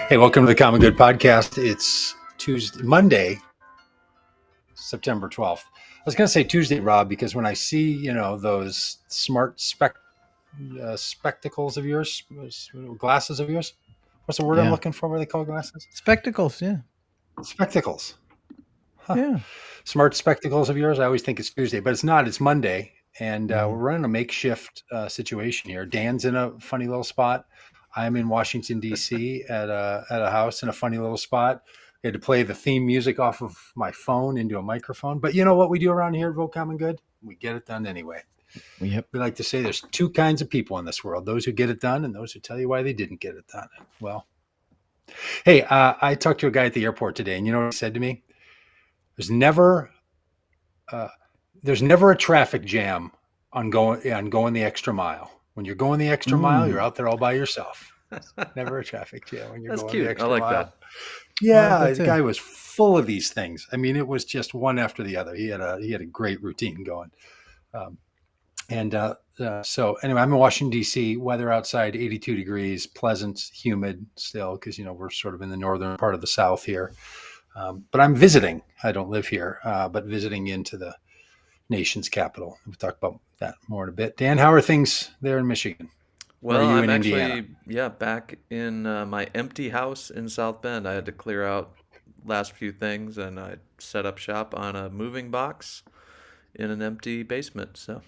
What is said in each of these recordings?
Hey, welcome to the Common Good Podcast. It's Monday, September 12th. I was going to say Tuesday, Rob, because when I see, those smart spectacles of yours, glasses of yours, what's the word I'm Yeah. looking for? What are they call glasses? Spectacles, yeah. Spectacles. Huh. Yeah. Smart spectacles of yours. I always think it's Tuesday, but it's not. It's Monday. And we're running a makeshift situation here. Dan's in a funny little spot. I'm in Washington, D.C. at a house in a funny little spot. I had to play the theme music off of my phone into a microphone. But you know what we do around here at Vote Common Good? We get it done anyway. Yep. We like to say there's two kinds of people in this world, those who get it done and those who tell you why they didn't get it done. Well, hey, I talked to a guy at the airport today, and you know what he said to me? There's never uh, there's never a traffic jam on going the extra mile. When you're going the extra mile, you're out there all by yourself. Never a traffic jam when you're That's going cute. the extra I like mile. that. I like Yeah, that the too. guy was full of these things. I mean, it was just one after the other. He had a great routine going. So anyway, I'm in Washington, D.C. Weather outside, 82 degrees, pleasant, humid still, because, we're sort of in the northern part of the South here. But I'm visiting. I don't live here, but visiting into the nation's capital. We'll talk about that more in a bit. Dan, how are things there in Michigan? Or are Well, you I'm in Indiana? actually, back in my empty house in South Bend. I had to clear out last few things and I set up shop on a moving box in an empty basement. So,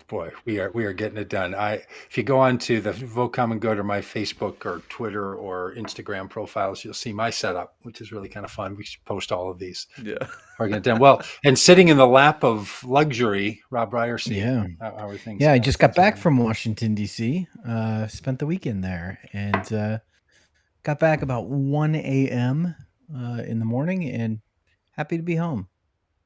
Boy, we are getting it done. If you go on to the Vote Common Good or my Facebook or Twitter or Instagram profiles, you'll see my setup, which is really kind of fun. We should post all of these. yeah. Are getting it done well. And sitting in the lap of luxury, Robb Ryerse. Yeah. How are things? Yeah, I just got back from Washington, D.C., spent the weekend there, and got back about 1 a.m. In the morning, and happy to be home.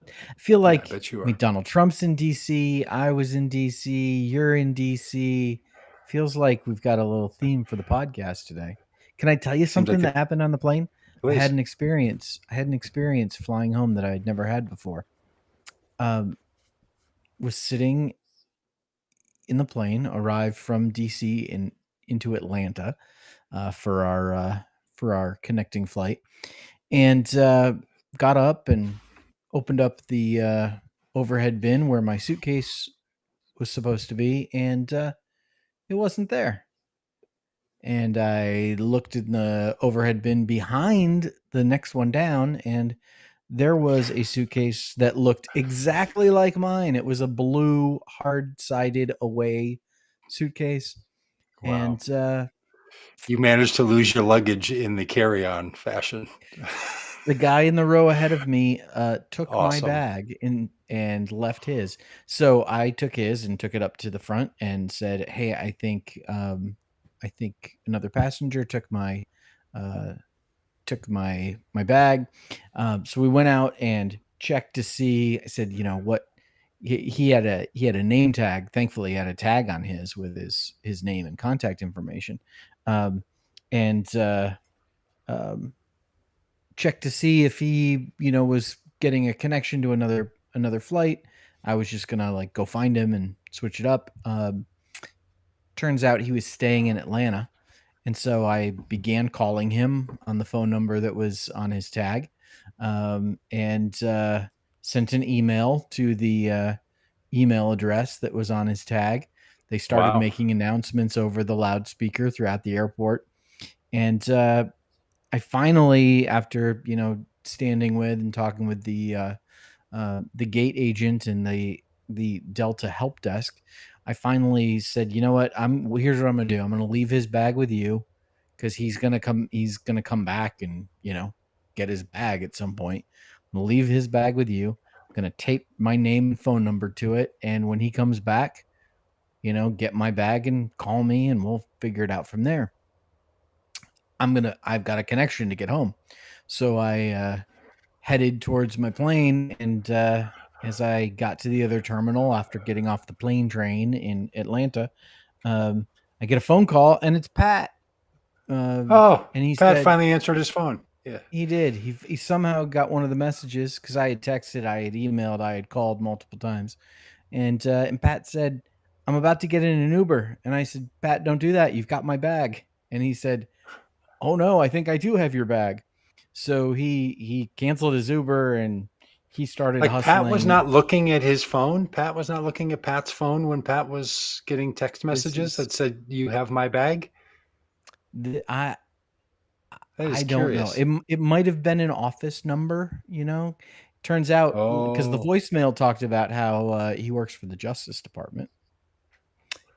I feel Yeah, I like, bet you I mean, are. Donald Trump's in D.C., I was in D.C., you're in D.C. Feels like we've got a little theme for the podcast today. Can I tell you Seems like something the that happened on the plane? I had place. an experience. I had an experience flying home that I had never had before. Was sitting in the plane, arrived from DC into Atlanta for our connecting flight, and got up and opened up the overhead bin where my suitcase was supposed to be, and it wasn't there. And I looked in the overhead bin behind the next one down, and there was a suitcase that looked exactly like mine. It was a blue, hard-sided away suitcase. Wow. And You managed to lose your luggage in the carry-on fashion. the guy in the row ahead of me took my Awesome. bag and left his. So I took his and took it up to the front and said, "Hey, I think another passenger took uh, my bag." So we went out and checked to see. I said, what? He had a name tag. Thankfully, he had a tag on his with his name and contact information, um, and um, checked to see if he was getting a connection to another flight. I was just gonna like go find him and switch it up. Turns out he was staying in Atlanta. And so I began calling him on the phone number that was on his tag, and sent an email to the email address that was on his tag. They started Wow. making announcements over the loudspeaker throughout the airport. And I finally, after, standing with and talking with the gate agent and the Delta help desk, I finally said, you know what, here's what I'm gonna do. I'm gonna leave his bag with you because he's gonna come back and get his bag at some point. I'm gonna leave his bag with you. I'm gonna tape my name and phone number to it, and when he comes back, get my bag and call me, and we'll figure it out from there. I've got a connection to get home, so I headed towards my plane, and as I got to the other terminal after getting off the plane train in Atlanta, I get a phone call, and it's Pat. Oh, And he Pat said finally answered his phone. Yeah. he did. He somehow got one of the messages because I had texted, I had emailed, I had called multiple times, and Pat said, "I'm about to get in an Uber," and I said, "Pat, don't do that. You've got my bag." And he said, oh no, I think I do have your bag. So he canceled his Uber and he started Like Pat was hustling. not looking at his phone. Pat was not looking at Pat's phone when Pat was getting text This messages is that said, "You have my bag." the, I That is I don't know. curious. It might have been an office number, you know. Turns out because the Oh, voicemail talked about how he works for the Justice Department,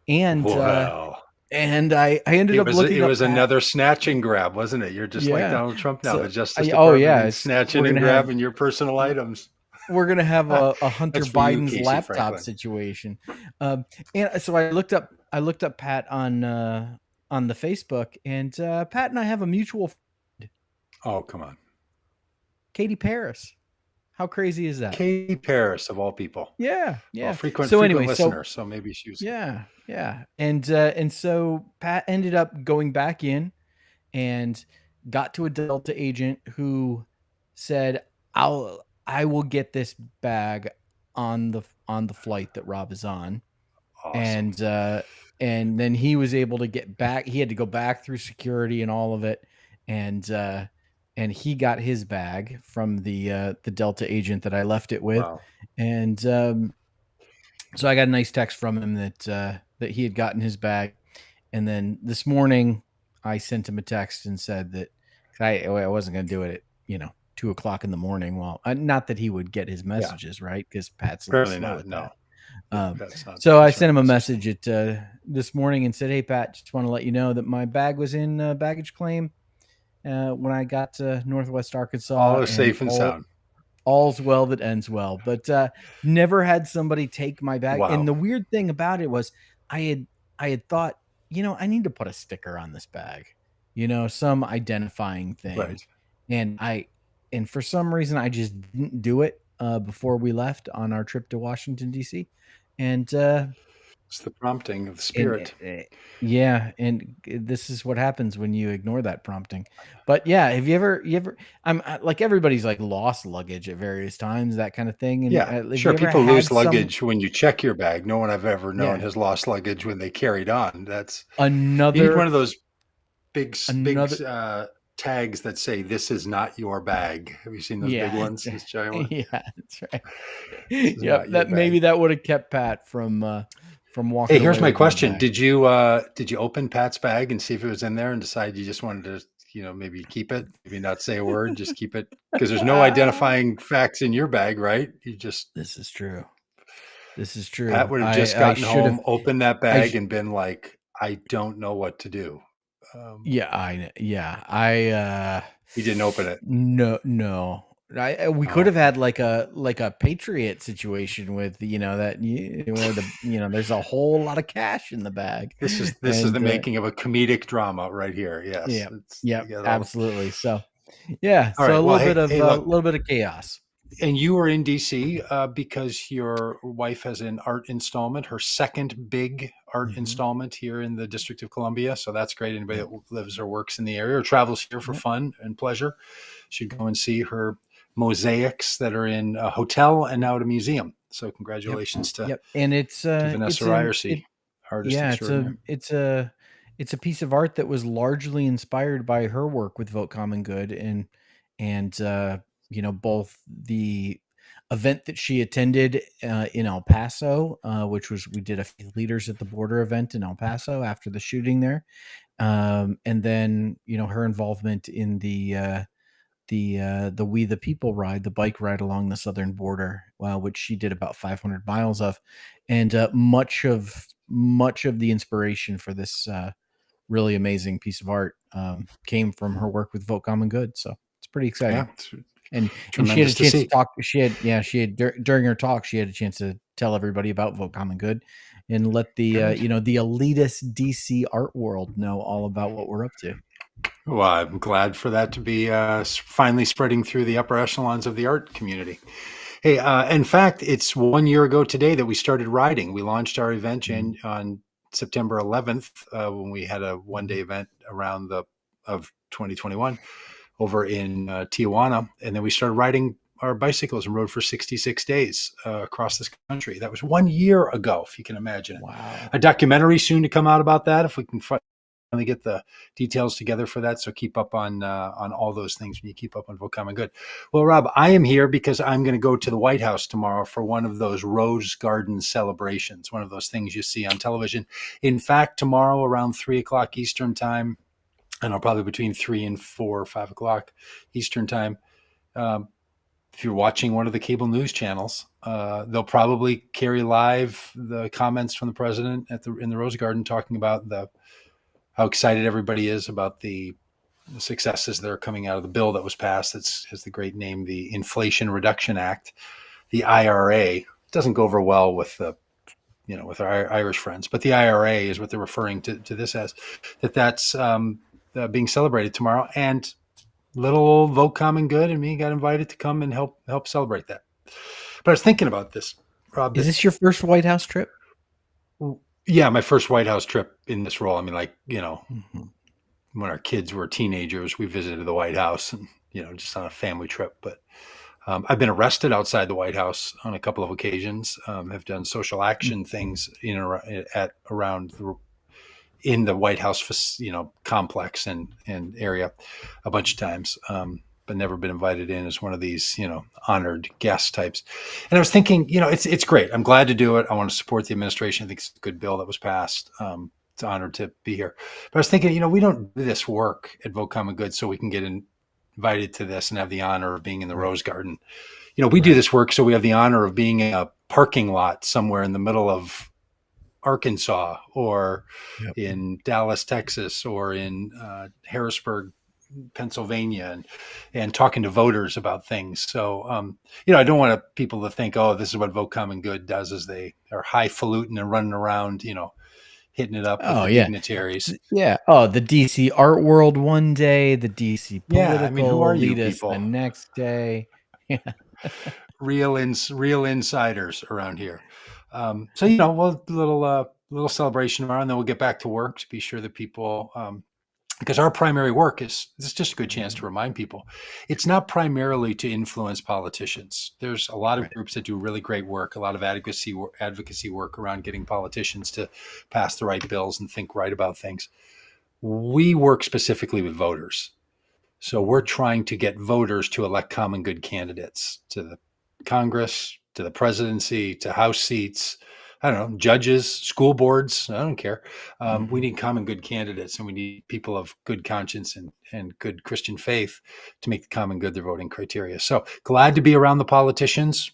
and well, I ended up it looking up was Pat. another snatch and grab, wasn't it? You're just like Yeah. Donald Trump now. So The Justice oh Department yeah, and it's snatching and grabbing your personal items. we're gonna have a Hunter That's for you, Biden's Casey laptop Franklin. situation. And so I looked up Pat on the Facebook, and Pat and I have a mutual friend, Oh, come on. Katie Paris. How crazy is that? Katie Paris, of all people. Yeah, Well, yeah. frequent So anyway, listener, so maybe she was. yeah, yeah. And so Pat ended up going back in and got to a Delta agent who said, I will get this bag on the flight that Rob is on." Awesome. And then he was able to get back. He had to go back through security and all of it, and he got his bag from the Delta agent that I left it with. Wow. And so I got a nice text from him that he had gotten his bag. And then this morning I sent him a text and said that I wasn't going to do it at 2:00 in the morning. Well, not that he would get his messages, right? Because Pat's a little Apparently slow not. at No. that. Yeah, that's not So I sent concerned him a message. message this morning and said, "Hey Pat, just want to let you know that my bag was in baggage claim when I got to Northwest All Arkansas, is and safe and sound. all's well that ends well." But never had somebody take my bag. And Wow. the weird thing about it was I had thought, I need to put a sticker on this bag, some identifying thing. Right. And for some reason I just didn't do it before we left on our trip to Washington D.C. And It's the prompting of the and spirit. yeah, and this is what happens when you ignore that prompting. But yeah, have you ever like everybody's like lost luggage at various times, that kind of thing. And Yeah, have sure. you ever People lose had some luggage when you check your bag. No one I've ever known yeah, has lost luggage when they carried on. You need one another of those big another tags that say "This is not your bag." Have you seen those big yeah, ones? Those giant ones. yeah, that's right. This is Yep, not your that maybe bag. that would have kept Pat from Hey, walking here's away my with my question. bag. Did you open Pat's bag and see if it was in there and decide you just wanted to, maybe keep it, maybe not say a word, just keep it? Because there's no identifying facts in your bag, right? This is true. This is Pat true. would have just I gotten should have home, opened that I bag, and been like, I don't know what to do. Yeah, I He didn't open it. no. We could Oh, have had like a Patriot situation with that where there's a whole lot of cash in the bag. this is the And making of a comedic drama right here. Yes, yeah, you yep, got all the. absolutely. So yeah, All so right. a Well, little bit hey, of hey, a look, little bit of chaos. and you were in DC because your wife has an art installment, her second big art Hmm. installment here in the District of Columbia. So that's great. Anybody Yep, that lives or works in the area or travels here for yep, fun and pleasure should go and see her mosaics that are in a hotel and now at a museum. So yep, congratulations yep. And to Vanessa Ryerse, artist yeah, extraordinaire. it's a piece of art that was largely inspired by her work with Vote Common Good, and both the event that she attended in El Paso, which was we did a Faith Leaders at the Border event in El Paso after the shooting there, and then her involvement in the We the People ride, the bike ride along the southern border, which she did about 500 miles of, and much of the inspiration for this really amazing piece of art came from her work with Vote Common Good. So it's pretty Yeah, exciting. it's And she had a tremendous to chance to see. talk. During her talk, she had a chance to tell everybody about Vote Common Good, and let Good. the elitist DC art world know all about what we're up to. Well, I'm glad for that to be finally spreading through the upper echelons of the art community. Hey, in fact, it's 1 year ago today that we started riding. We launched our event Mhm. on September 11th when we had a one-day Mhm. event around the of 2021 over in Tijuana, and then we started riding our bicycles and rode for 66 days across this country. That was 1 year ago, if you can imagine it. Wow. A documentary soon to come out about that, if we can finally get the details together for that. So keep up on all those things when you keep up on Vote Common Good. Well, Rob, I am here because I'm going to go to the White House tomorrow for one of those Rose Garden celebrations, one of those things you see on television. In fact, tomorrow around 3 o'clock Eastern time, I know probably between 3 and 4 or 5 o'clock Eastern time, if you're watching one of the cable news channels, they'll probably carry live the comments from the president in the Rose Garden talking about how excited everybody is about the successes that are coming out of the bill that was passed. That's has the great name, the Inflation Reduction Act, the IRA. It doesn't go over well with with our Irish friends, but the IRA is what they're referring to this as. That's being celebrated tomorrow, and little old Vote Common Good and me got invited to come and help celebrate that. But I was thinking about this, Rob. Is this your first White House trip? Yeah, my first White House trip in this role. I mean, Mm-hmm. when our kids were teenagers, we visited the White House and, just on a family trip. But I've been arrested outside the White House on a couple of occasions. Have done social action things around in the White House, complex and area a bunch of times, but never been invited in as one of these, honored guest types. And I was thinking, it's great. I'm glad to do it. I want to support the administration. I think it's a good bill that was passed. It's an honor to be here. But I was thinking, we don't do this work at Vote Common Good so we can get invited to this and have the honor of being in the Rose Garden. We do this work so we have the honor of being in a parking lot somewhere in the middle of Arkansas or in Dallas, Texas, or in Harrisburg, Pennsylvania, and talking to voters about things. So, I don't want people to think, oh, this is what Vote Common Good does, is they are highfalutin and running around, hitting it up with the dignitaries. Yeah. Oh, the DC art world one day, the DC political who are you elitist people? the next day. Yeah. real insiders around here. So little celebration tomorrow, and then we'll get back to work to be sure that people, because our primary work is just a good chance to remind people, it's not primarily to influence politicians. There's a lot of groups that do really great work, a lot of advocacy work around getting politicians to pass the right bills and think right about things. We work specifically with voters. So we're trying to get voters to elect common good candidates to the Congress, to the presidency, to House seats, I don't know, judges, school boards. I don't care. We need common good candidates, and we need people of good conscience and good Christian faith to make the common good their voting criteria. So glad to be around the politicians.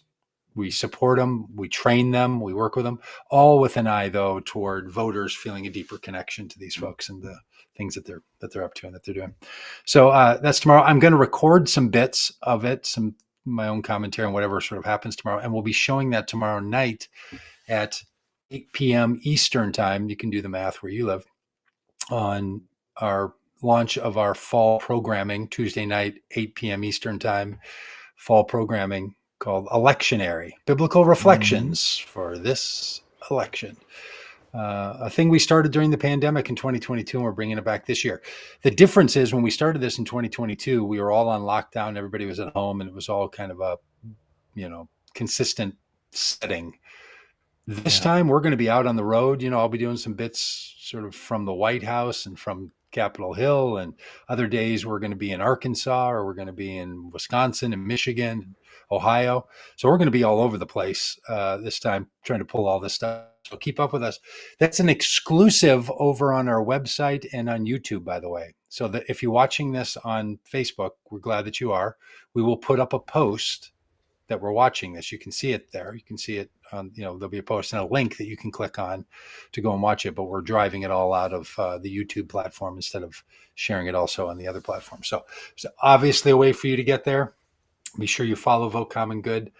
We support them, we train them, we work with them, all with an eye, though, toward voters feeling a deeper connection to these folks and the things that they're up to and that they're doing. So that's tomorrow. I'm going to record some bits of it, my own commentary on whatever sort of happens tomorrow, and we'll be showing that tomorrow night at 8 p.m. Eastern time. You can do the math where you live, on our launch of our fall programming, Tuesday night, 8 p.m. Eastern time, fall programming called Electionary, Biblical Reflections for this election. A thing we started during the pandemic in 2022, and we're bringing it back this year. The difference is when we started this in 2022, we were all on lockdown. Everybody was at home, and it was all kind of a, consistent setting. This time we're going to be out on the road. I'll be doing some bits sort of from the White House and from Capitol Hill, and other days we're going to be in Arkansas, or we're going to be in Wisconsin and Michigan, and Ohio. So we're going to be all over the place this time, trying to pull all this stuff. So keep up with us. That's an exclusive over on our website and on YouTube, by the way. So that if you're watching this on Facebook, we're glad that you are. We will put up a post that we're watching this. You can see it there. You can see it on, there'll be a post and a link that you can click on to go and watch it, but we're driving it all out of the YouTube platform instead of sharing it also on the other platform. So obviously a way for you to get there. Be sure you follow Vote Common Good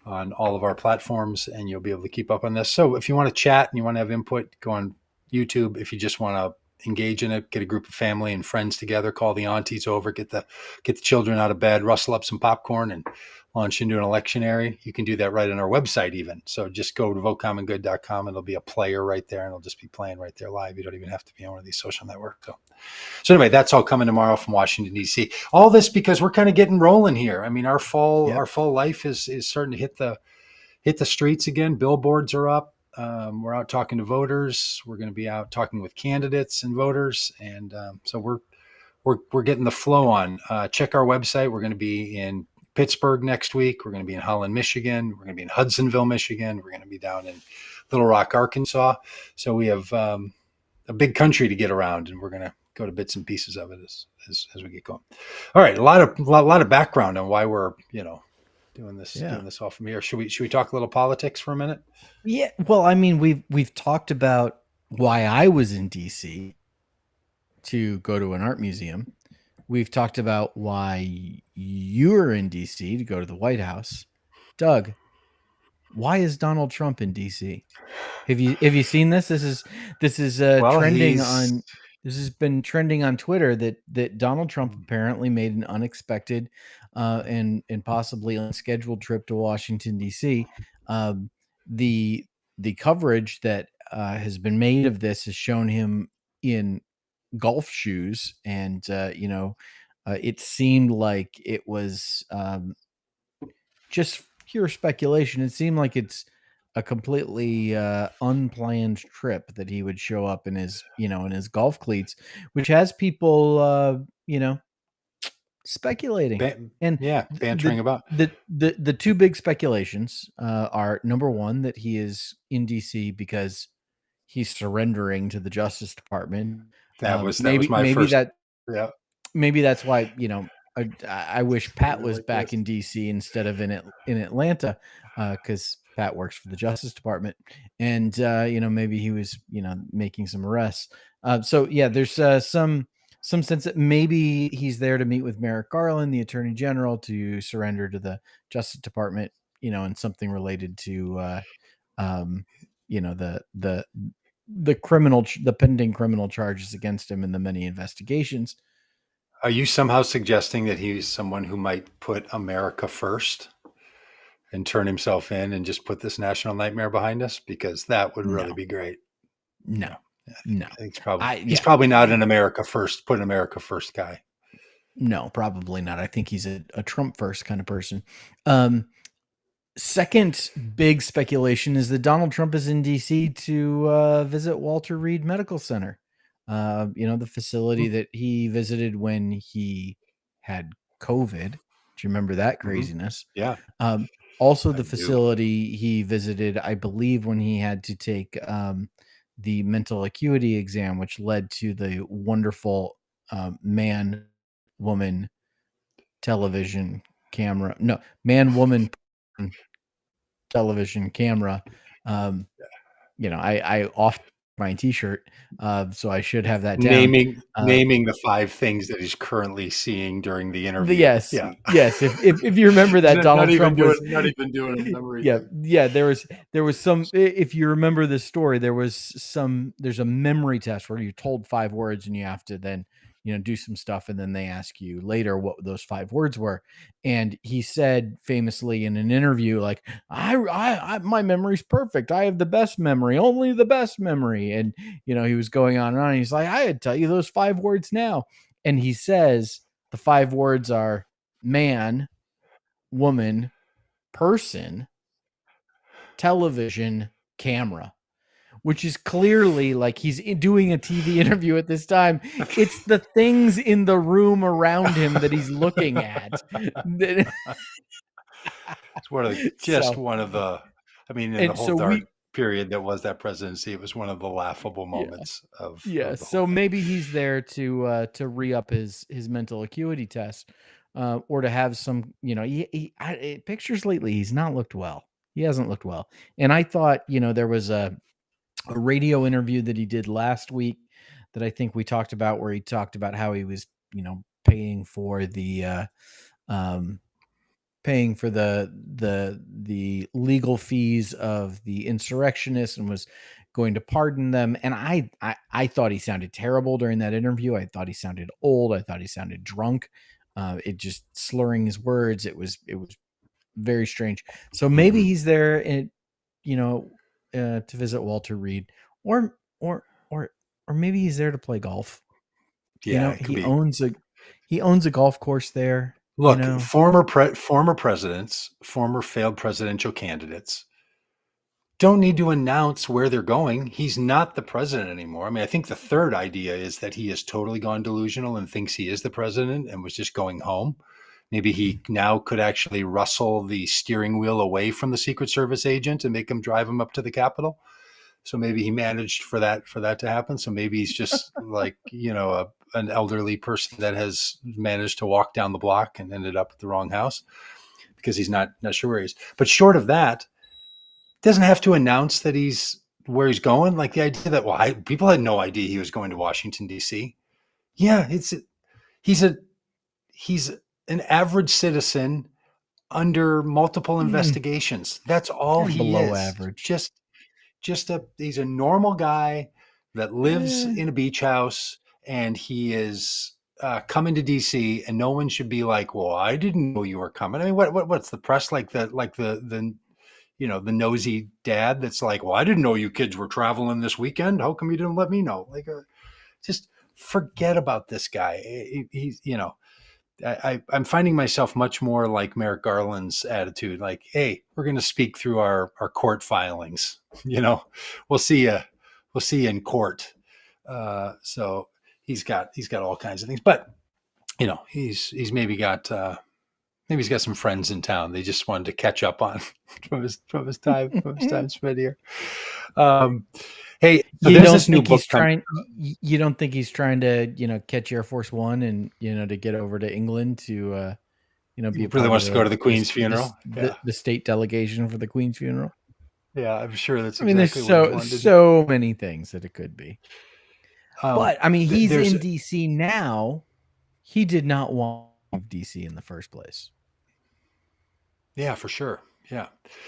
on all of our platforms, and you'll be able to keep up on this. So if you want to chat and you want to have input, go on YouTube. If you just want to engage in it, get a group of family and friends together, call the aunties over, get the children out of bed, rustle up some popcorn, and launch into an electionary. You can do that right on our website even. So just go to votecommonggood.com, and there'll be a player right there, and it'll just be playing right there live. You don't even have to be on one of these social networks. So anyway, that's all coming tomorrow from Washington, D.C. All this because we're kind of getting rolling here. I mean, our fall life is starting to hit the streets again. Billboards are up. We're out talking to voters. We're going to be out talking with candidates and voters, and so we're getting the flow on. Check our website. We're going to be in Pittsburgh next week. We're going to be in Holland, Michigan. We're going to be in Hudsonville, Michigan. We're going to be down in Little Rock, Arkansas. So we have a big country to get around, and we're going to go to bits and pieces of it as we get going. All right, a lot of background on why we're doing this all from here. Should we talk a little politics for a minute? Yeah. Well, I mean, we've talked about why I was in DC to go to an art museum. We've talked about why you're in DC to go to the White House. Doug, why is Donald Trump in DC? Have you seen this? This is trending on. This has been trending on Twitter that Donald Trump apparently made an unexpected and possibly unscheduled trip to Washington D.C. The coverage that has been made of this has shown him in golf shoes, and it seemed like it was just pure speculation. It seemed like it's a completely unplanned trip that he would show up in his golf cleats, which has people speculating. Bantering about. The two big speculations are, number one, that he is in DC because he's surrendering to the Justice Department. That was my first. Yeah. Maybe that's why, I wish Pat was back in DC instead of in Atlanta, because Pat works for the Justice Department, and maybe he was making some arrests. So yeah, there's some sense that maybe he's there to meet with Merrick Garland, the Attorney General, to surrender to the Justice Department, and something related to the pending criminal charges against him and the many investigations. Are you somehow suggesting that he's someone who might put America first and turn himself in and just put this national nightmare behind us? Because that would really be great. No. I think he's probably not an America first, put America first guy. No, probably not. I think he's a Trump first kind of person. Second big speculation is that Donald Trump is in DC to visit Walter Reed Medical Center. The facility that he visited when he had COVID. Do you remember that craziness? Yeah. Also, the facility he visited, I believe, when he had to take the mental acuity exam, which led to the wonderful man-woman television camera. No, man-woman television camera. I often my t-shirt, so I should have that down. Naming the 5 things that he's currently seeing during the interview. Yes. If you remember that, Donald Trump was not even doing a memory. Yeah. There was some. If you remember this story, there's a memory test where you're told 5 words and you have to then do some stuff, and then they ask you later what those 5 words were. And he said famously in an interview, like, I my memory's perfect. I have the best memory, only the best memory. And, he was going on and on. He's like, I would tell you those 5 words now. And he says the 5 words are man, woman, person, television, camera. Which is clearly like he's doing a TV interview at this time. It's the things in the room around him that he's looking at. It's one of the, the whole dark period that was that presidency, it was one of the laughable moments of. So maybe he's there to re-up his mental acuity test, or to have some, pictures lately, he's not looked well. He hasn't looked well. And I thought, there was a radio interview that he did last week that I think we talked about, where he talked about how he was, paying for the legal fees of the insurrectionists and was going to pardon them. And I thought he sounded terrible during that interview. I thought he sounded old. I thought he sounded drunk. It just slurring his words. It was very strange. So maybe he's there and, to visit Walter Reed, or maybe he's there to play golf. Yeah, he owns a golf course there. Look, former presidents, former failed presidential candidates don't need to announce where they're going. He's not the president anymore. I mean, I think the third idea is that he has totally gone delusional and thinks he is the president and was just going home. Maybe he now could actually rustle the steering wheel away from the Secret Service agent and make him drive him up to the Capitol. So maybe he managed for that to happen. So maybe he's just like, an elderly person that has managed to walk down the block and ended up at the wrong house because he's not sure where he is. But short of that, doesn't have to announce that he's where he's going. Like the idea that people had no idea he was going to Washington D.C. Yeah, he's an average citizen under multiple investigations. That's all he below is. Average. He's a normal guy that lives in a beach house, and he is coming to DC, and no one should be like, well, I didn't know you were coming. I mean, what's the press like? The nosy dad that's like, well, I didn't know you kids were traveling this weekend. How come you didn't let me know? Like, just forget about this guy. He's, I'm finding myself much more like Merrick Garland's attitude. Like, hey, we're going to speak through our court filings. We'll see you in court. So he's got all kinds of things, but he's maybe got he's got some friends in town. They just wanted to catch up on from his time spent here. Hey, so you there's don't this new think book he's trying? You don't think he's trying to catch Air Force One and to get over to England to be He really wants to go to the Queen's funeral. The state delegation for the Queen's funeral. Yeah, I'm sure that's I mean, exactly what he wanted. There's so many things that it could be. But I mean, he's in DC now. He did not want to leave DC in the first place. Yeah, for sure. Yeah.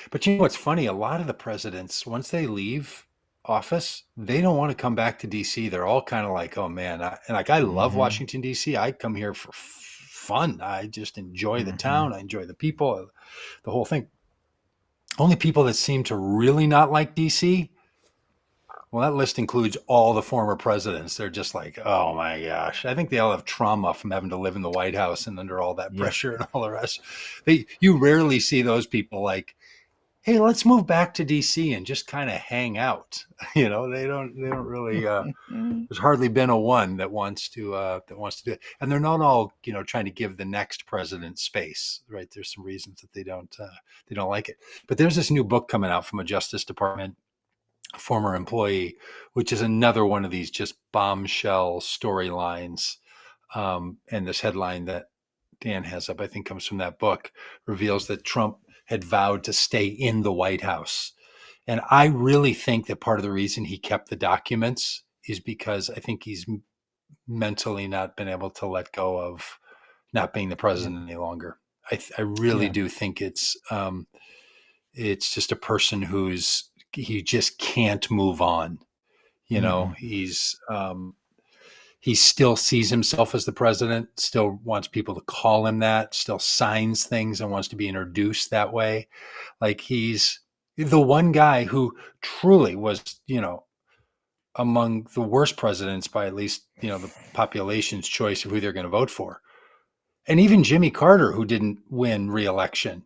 But you know what's funny? A lot of the presidents, once they leave office, they don't want to come back to DC. They're all kind of like, oh man, I love Washington DC. I come here for fun. I just enjoy the town. I enjoy the people, the whole thing. Only people that seem to really not like DC, well, that list includes all the former presidents. They're just like, oh my gosh. I think they all have trauma from having to live in the White House and under all that pressure and all the rest. You rarely see those people like, hey, let's move back to DC and just kind of hang out. They don't really. There's hardly been a one that wants to do it, and they're not all trying to give the next president space. Right? There's some reasons that they don't like it. But there's this new book coming out from a Justice Department former employee, which is another one of these just bombshell storylines. And this headline that Dan has up, I think comes from that book, reveals that Trump had vowed to stay in the White House. And I really think that part of the reason he kept the documents is because I think he's mentally not been able to let go of not being the president any longer. I really do think it's just a person he just can't move on. He still sees himself as the president, still wants people to call him that, still signs things and wants to be introduced that way. Like he's the one guy who truly was, among the worst presidents by at least, the population's choice of who they're going to vote for. And even Jimmy Carter, who didn't win re-election,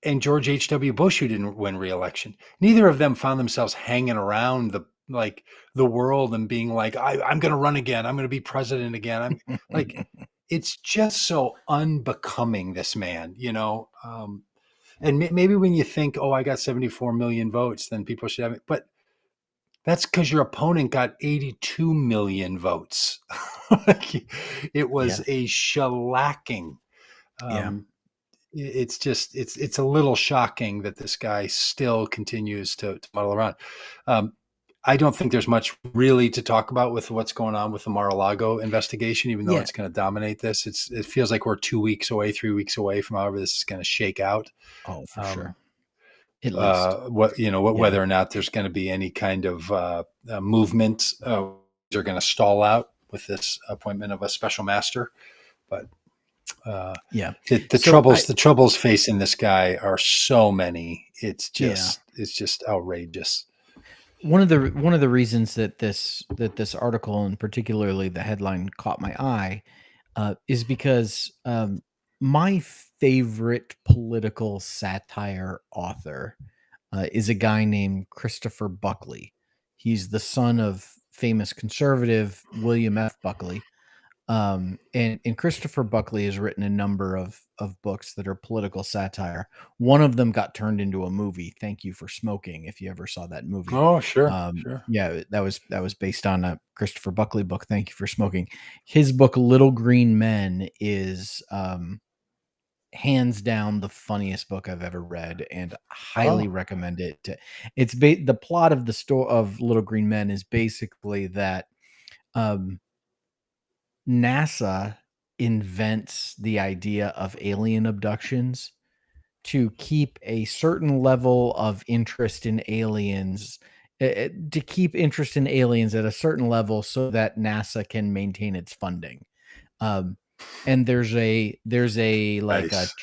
and George H.W. Bush, who didn't win re-election. Neither of them found themselves hanging around the world and being like, I'm going to run again. I'm going to be president again. I'm like, it's just so unbecoming, this man, and maybe when you think, oh, I got 74 million votes, then people should have it. But that's because your opponent got 82 million votes. It was a shellacking. It's a little shocking that this guy still continues to muddle around. I don't think there's much really to talk about with what's going on with the Mar-a-Lago investigation, even though it's going to dominate this. It feels like we're 3 weeks away from however this is going to shake out. Oh, for sure. At least. Whether or not there's going to be any kind of movement, they're going to stall out with this appointment of a special master, but. The troubles facing this guy are so many. It's just outrageous. One of the reasons that this article, and particularly the headline, caught my eye is because my favorite political satire author is a guy named Christopher Buckley. He's the son of famous conservative William F. Buckley. And Christopher Buckley has written a number of books that are political satire. One of them got turned into a movie, Thank You for Smoking, if you ever saw that movie. Oh, sure. Yeah, that was based on a Christopher Buckley book, Thank You for Smoking. His book Little Green Men is hands down the funniest book I've ever read, and highly Oh, recommend it. The plot of the story of Little Green Men is basically that um, NASA invents the idea of alien abductions to keep a certain level of interest in aliens, to keep interest in aliens at a certain level so that NASA can maintain its funding. Um, and there's a like nice,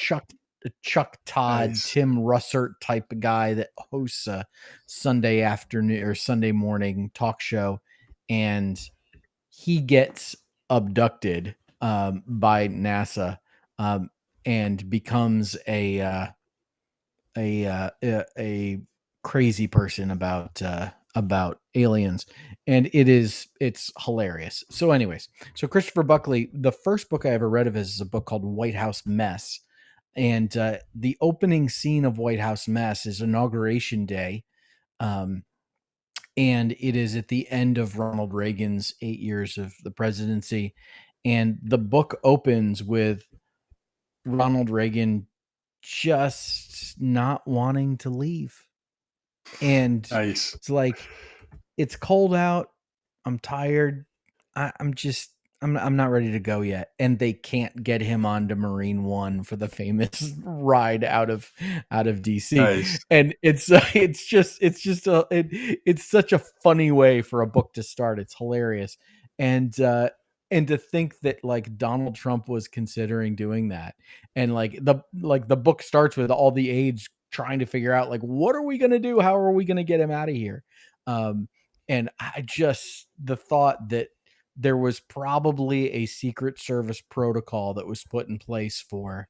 a Chuck Todd, nice. Tim Russert type of guy that hosts a Sunday afternoon or Sunday morning talk show, and he gets abducted by NASA, um, and becomes a crazy person about aliens, and it's hilarious. So, anyways, so Christopher Buckley, the first book I ever read of his is a book called White House Mess, and the opening scene of White House Mess is Inauguration Day. Um, and it is at the end of Ronald Reagan's 8 years of the presidency. And the book opens with Ronald Reagan just not wanting to leave. And Nice. it's like, it's cold out. I'm tired. I'm not ready to go yet. And they can't get him onto Marine One for the famous ride out of DC. Nice. And it's such a funny way for a book to start. It's hilarious. And to think that like Donald Trump was considering doing that. And like the book starts with all the aides trying to figure out like, what are we going to do? How are we going to get him out of here? And the thought that there was probably a Secret Service protocol that was put in place for,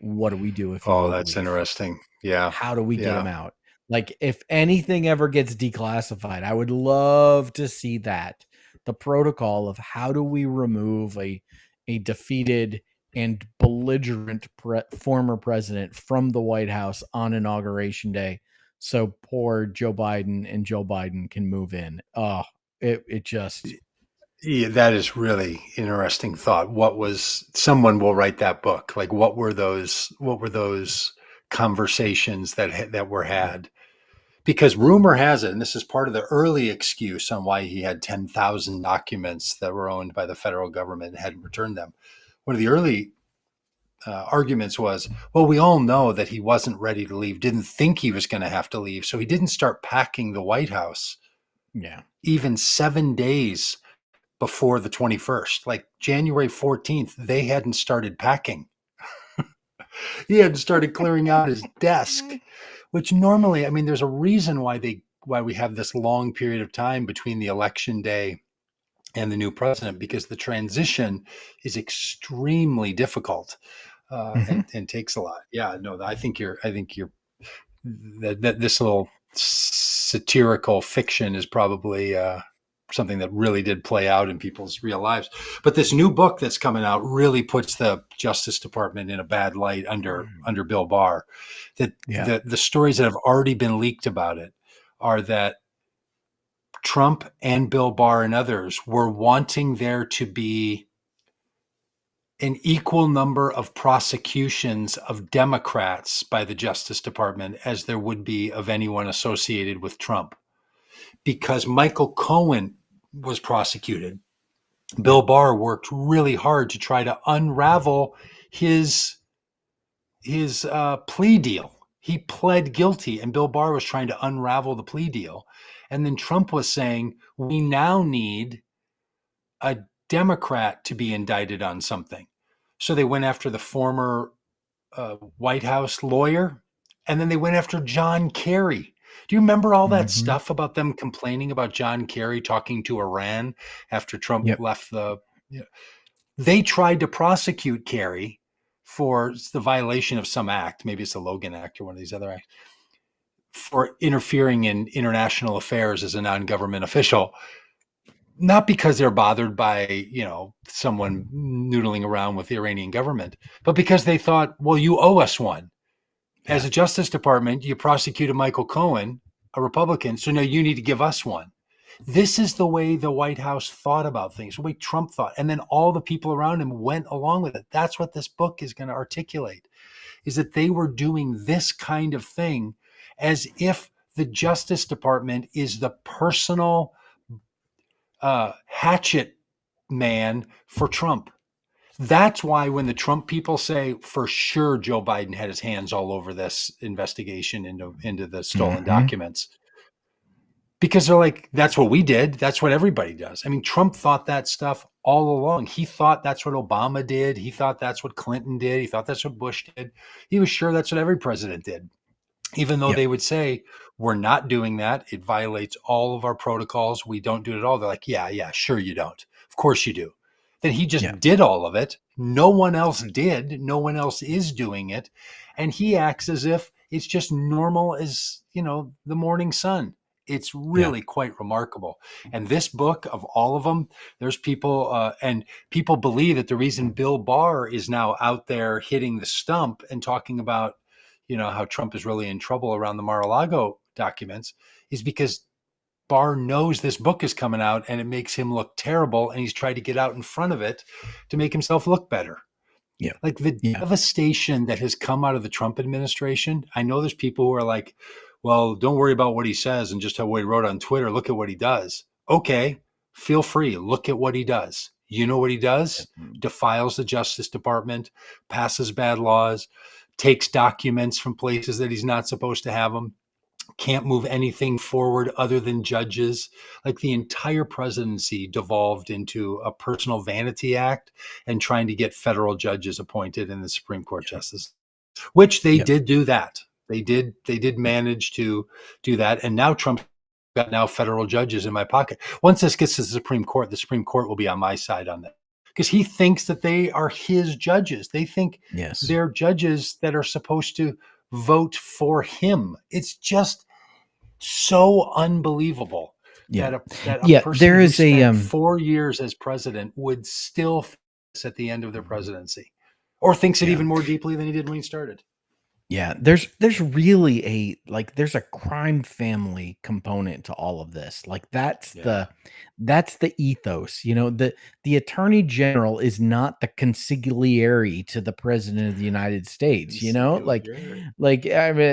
what do we do if he Oh, won't that's leave? interesting. Yeah. How do we get Yeah. him out? Like, if anything ever gets declassified, I would love to see that. The protocol of how do we remove a defeated and belligerent former president from the White House on Inauguration Day, so poor Joe Biden and Joe Biden can move in. Oh, it just Yeah, that is really interesting thought. Someone will write that book. Like what were those conversations that were had? Because rumor has it, and this is part of the early excuse on why he had 10,000 documents that were owned by the federal government and hadn't returned them. One of the early arguments was, well, we all know that he wasn't ready to leave, didn't think he was going to have to leave. So he didn't start packing the White House yeah. even 7 days before the 21st. Like January 14th, they hadn't started packing. He hadn't started clearing out his desk, which normally, I mean, there's a reason why we have this long period of time between the election day and the new president, because the transition is extremely difficult Mhm. and takes a lot. Yeah, no, I think you're that this little satirical fiction is probably something that really did play out in people's real lives. But this new book that's coming out really puts the Justice Department in a bad light under Bill Barr. That Yeah. the stories that have already been leaked about it are that Trump and Bill Barr and others were wanting there to be an equal number of prosecutions of Democrats by the Justice Department as there would be of anyone associated with Trump. Because Michael Cohen was prosecuted, Bill Barr worked really hard to try to unravel his plea deal. He pled guilty, and Bill Barr was trying to unravel the plea deal. And then Trump was saying, we now need a Democrat to be indicted on something. So they went after the former White House lawyer, and then they went after John Kerry. Do you remember all that Mhm. stuff about them complaining about John Kerry talking to Iran after Trump Yep. left the? You know, they tried to prosecute Kerry for the violation of some act. Maybe it's the Logan Act or one of these other acts. for interfering in international affairs as a non-government official, not because they're bothered by, someone noodling around with the Iranian government, but because they thought, well, you owe us one. As a Justice Department, you prosecuted Michael Cohen, a Republican, so now you need to give us one. This is the way the White House thought about things, the way Trump thought. And then all the people around him went along with it. That's what this book is going to articulate, is that they were doing this kind of thing as if the Justice Department is the personal hatchet man for Trump. That's why when the Trump people say for sure Joe Biden had his hands all over this investigation into the stolen documents, because they're like, that's what we did. That's what everybody does. I mean, Trump thought that stuff all along. He thought that's what Obama did. He thought that's what Clinton did. He thought that's what Bush did. He was sure that's what every president did, even though they would say, we're not doing that. It violates all of our protocols. We don't do it at all. They're like, yeah, sure you don't. Of course you do. Then he just did all of it. No one else did. No one else is doing it. And he acts as if it's just normal as, the morning sun. It's really quite remarkable. And this book, of all of them, there's people, and people believe that the reason Bill Barr is now out there hitting the stump and talking about, how Trump is really in trouble around the Mar-a-Lago documents is because Barr knows this book is coming out and it makes him look terrible. And he's tried to get out in front of it to make himself look better. Yeah. Like the devastation that has come out of the Trump administration. I know there's people who are like, well, don't worry about what he says and just how what he wrote on Twitter. Look at what he does. Okay, feel free. Look at what he does. You know what he does? Defiles the Justice Department, passes bad laws, takes documents from places that he's not supposed to have them, can't move anything forward other than judges. Like the entire presidency devolved into a personal vanity act and trying to get federal judges appointed in the Supreme Court justice, which they did do that. They did manage to do that. And now Trump got now federal judges in my pocket. Once this gets to the Supreme Court will be on my side on that, because he thinks that they are his judges. They think they're judges that are supposed to vote for him. It's just so unbelievable that a person there who is spent 4 years as president would still at the end of their presidency, or thinks it even more deeply than he did when he started. Yeah, there's really there's a crime family component to all of this. Like that's the ethos. The attorney general is not the consigliere to the president of the United States. I mean,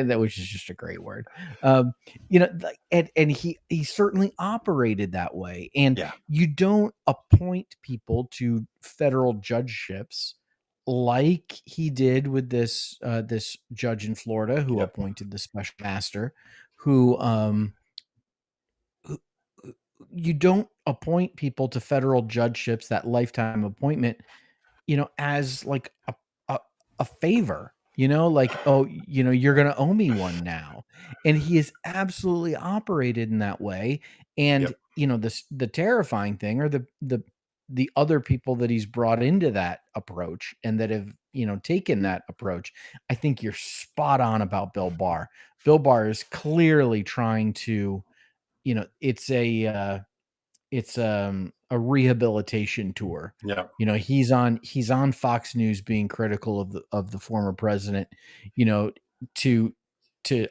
that which is just a great word. And he certainly operated that way. And you don't appoint people to federal judgeships like he did with this judge in Florida who appointed the special master, who you don't appoint people to federal judgeships, that lifetime appointment, as like a favor, you're going to owe me one now. And he has absolutely operated in that way. And, the terrifying thing are the other people that he's brought into that approach and that have, taken that approach. I think you're spot on about Bill Barr. Bill Barr is clearly trying to, it's a rehabilitation tour. He's on Fox News being critical of the former president, to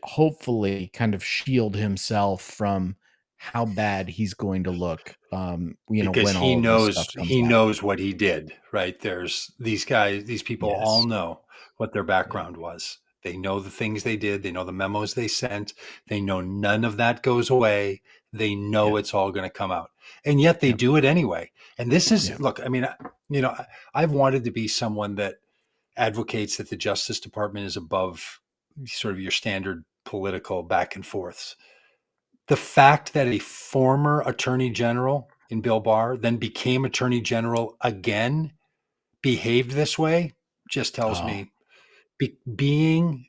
hopefully kind of shield himself from how bad he's going to look. Because when he all knows this stuff comes out. knows what he did, right? There's these people all know what their background was. They know the things they did. They know the memos they sent. They know none of that goes away. They know it's all going to come out. And yet they do it anyway. And this is, look, I mean, I've wanted to be someone that advocates that the Justice Department is above sort of your standard political back and forths. The fact that a former attorney general in Bill Barr then became attorney general again, behaved this way, just tells me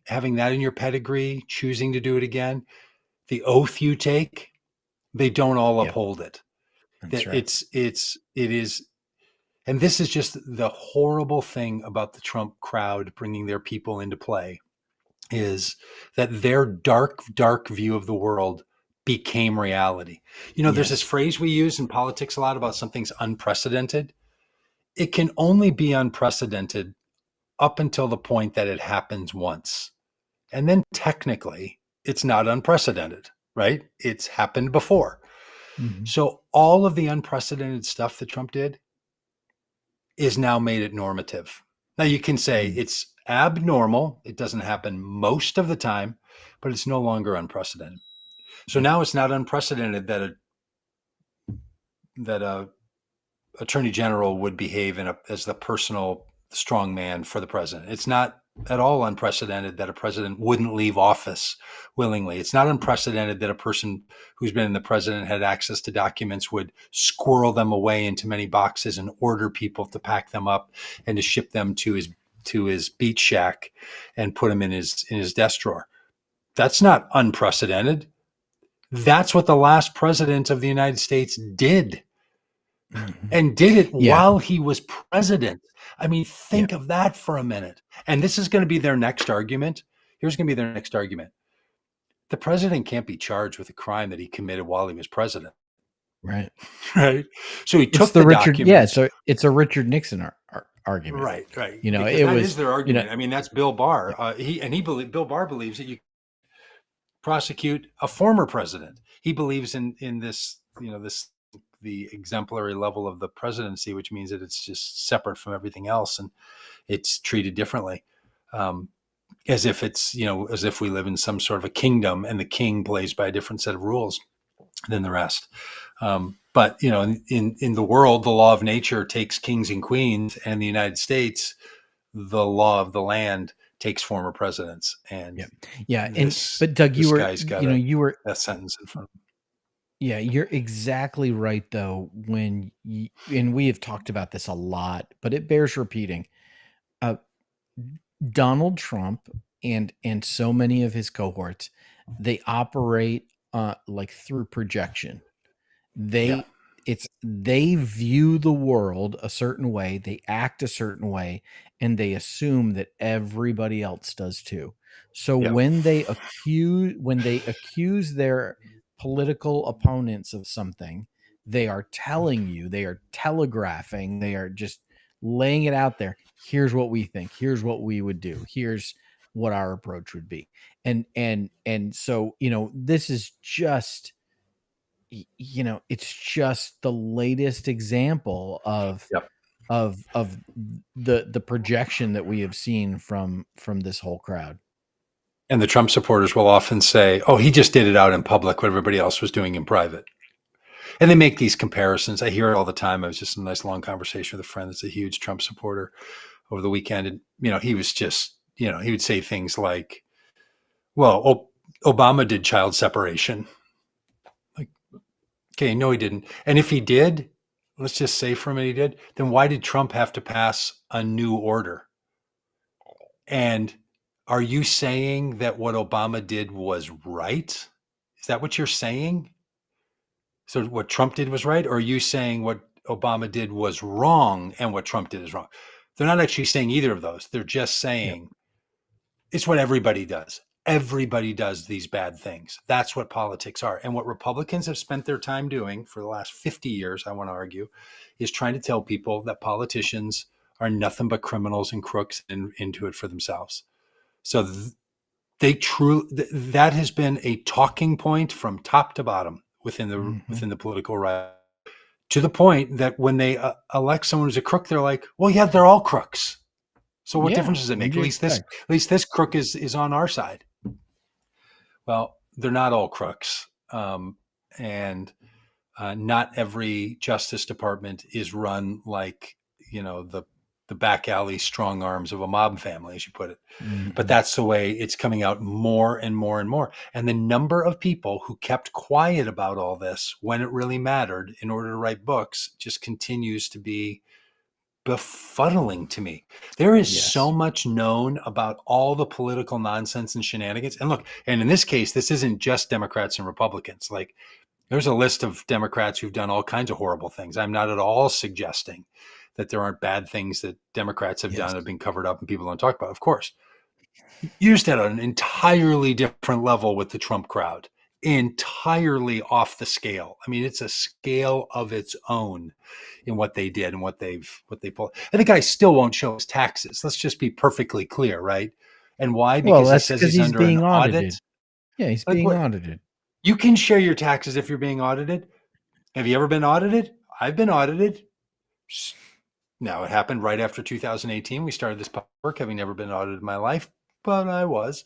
having that in your pedigree, choosing to do it again, the oath you take, they don't all uphold it. That's right. It is, and this is just the horrible thing about the Trump crowd bringing their people into play, is that their dark, dark view of the world became reality. There's this phrase we use in politics a lot about something's unprecedented. It can only be unprecedented up until the point that it happens once. And then technically, it's not unprecedented, right? It's happened before. Mm-hmm. So all of the unprecedented stuff that Trump did is now made it normative. Now you can say it's abnormal. It doesn't happen most of the time, but it's no longer unprecedented. So now it's not unprecedented that a attorney general would behave as the personal strong man for the president. It's not at all unprecedented that a president wouldn't leave office willingly. It's not unprecedented that a person who's been the president had access to documents would squirrel them away into many boxes and order people to pack them up and to ship them to his beach shack and put them in his desk drawer. That's not unprecedented. That's what the last president of the United States did. And did it while he was president. I mean, think of that for a minute. And this is going to be their next argument. Here's going to be their next argument. The president can't be charged with a crime that he committed while he was president. Right. Right. So he took the Richard. documents. Yeah. So it's a Richard Nixon argument. Right. That is their argument. I mean, that's Bill Barr. Bill Barr believes that you prosecute a former president. He believes in this, the exemplary level of the presidency, which means that it's just separate from everything else and it's treated differently, as if we live in some sort of a kingdom and the king plays by a different set of rules than the rest. But in the world, the law of nature takes kings and queens, and in the United States, the law of the land takes former presidents. And but Doug, you were that sentence in front of him. Yeah, you're exactly right, though, and we have talked about this a lot, but it bears repeating. Donald Trump and so many of his cohorts, they operate like through projection. They view the world a certain way, they act a certain way, and they assume that everybody else does too. So when they accuse their political opponents of something, they are telling you, they are telegraphing, they are just laying it out there. Here's what we think. Here's what we would do. Here's what our approach would be. And so, this is just, it's just the latest example of the projection that we have seen from this whole crowd. And the Trump supporters will often say, oh, he just did it out in public what everybody else was doing in private. And they make these comparisons. I hear it all the time. I was just in a nice long conversation with a friend that's a huge Trump supporter over the weekend. And, he was just, he would say things like, well, Obama did child separation. Like, okay, no, he didn't. And if he did, let's just say for a minute he did, then why did Trump have to pass a new order? And are you saying that what Obama did was right? Is that what you're saying? So what Trump did was right? Or are you saying what Obama did was wrong and what Trump did is wrong? They're not actually saying either of those. They're just saying it's what everybody does. Everybody does these bad things. That's what politics are. And what Republicans have spent their time doing for the last 50 years, I want to argue, is trying to tell people that politicians are nothing but criminals and crooks and into it for themselves. So that has been a talking point from top to bottom within the political right, to the point that when they elect someone who's a crook, they're like, well, yeah, they're all crooks. So what difference does it make? At least this crook is on our side. Well, they're not all crooks. And not every Justice Department is run like, the back alley strong arms of a mob family, as you put it. Mm-hmm. But that's the way it's coming out more and more and more. And the number of people who kept quiet about all this when it really mattered in order to write books just continues to be befuddling to me. There is so much known about all the political nonsense and shenanigans. And look, and in this case, this isn't just Democrats and Republicans. Like, there's a list of Democrats who've done all kinds of horrible things. I'm not at all suggesting that there aren't bad things that Democrats have done that have been covered up and people don't talk about, of course. You're just at an entirely different level with the Trump crowd, entirely off the scale. I mean, it's a scale of its own in what they did and what they pulled. And the guy still won't show his taxes. Let's just be perfectly clear, right? And why? Well, Because he that's says because he's he's under an being audit. audited. Yeah, he's Like being what? audited. You can share your taxes if you're being audited. Have you ever been audited? I've been audited. Now, it happened right after 2018. We started this work, having never been audited in my life, but I was.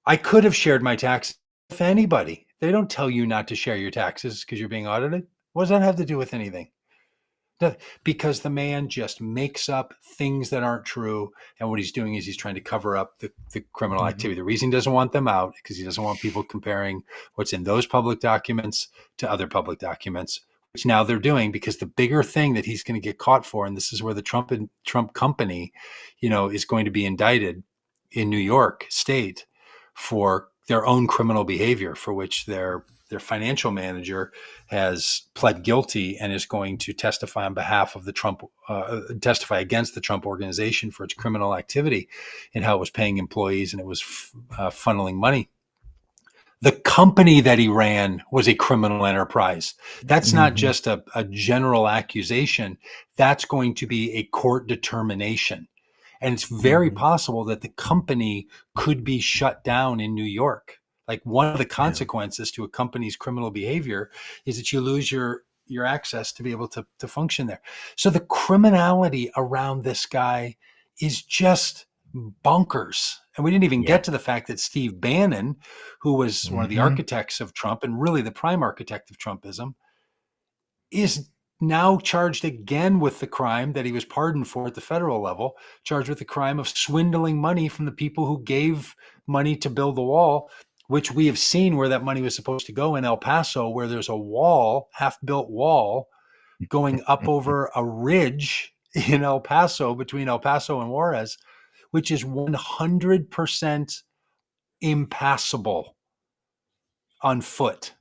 I could have shared my taxes with anybody. They don't tell you not to share your taxes because you're being audited. What does that have to do with anything? Because the man just makes up things that aren't true. And what he's doing is he's trying to cover up the criminal activity. The reason he doesn't want them out because he doesn't want people comparing what's in those public documents to other public documents, which now they're doing, because the bigger thing that he's going to get caught for, and this is where the Trump company, is going to be indicted in New York State for their own criminal behavior, for which their financial manager has pled guilty and is going to testify on behalf of the testify against the Trump organization for its criminal activity and how it was paying employees and it was funneling money. The company that he ran was a criminal enterprise. That's not just a general accusation. That's going to be a court determination. And it's very possible that the company could be shut down in New York. Like, one of the consequences to a company's criminal behavior is that you lose your access to be able to function there. So the criminality around this guy is just bonkers. And we didn't even get to the fact that Steve Bannon, who was one of the architects of Trump and really the prime architect of Trumpism, is now charged again with the crime that he was pardoned for at the federal level, charged with the crime of swindling money from the people who gave money to build the wall, which we have seen where that money was supposed to go in El Paso, where there's a wall, half-built wall, going up over a ridge in El Paso, between El Paso and Juarez, which is 100% impassable on foot.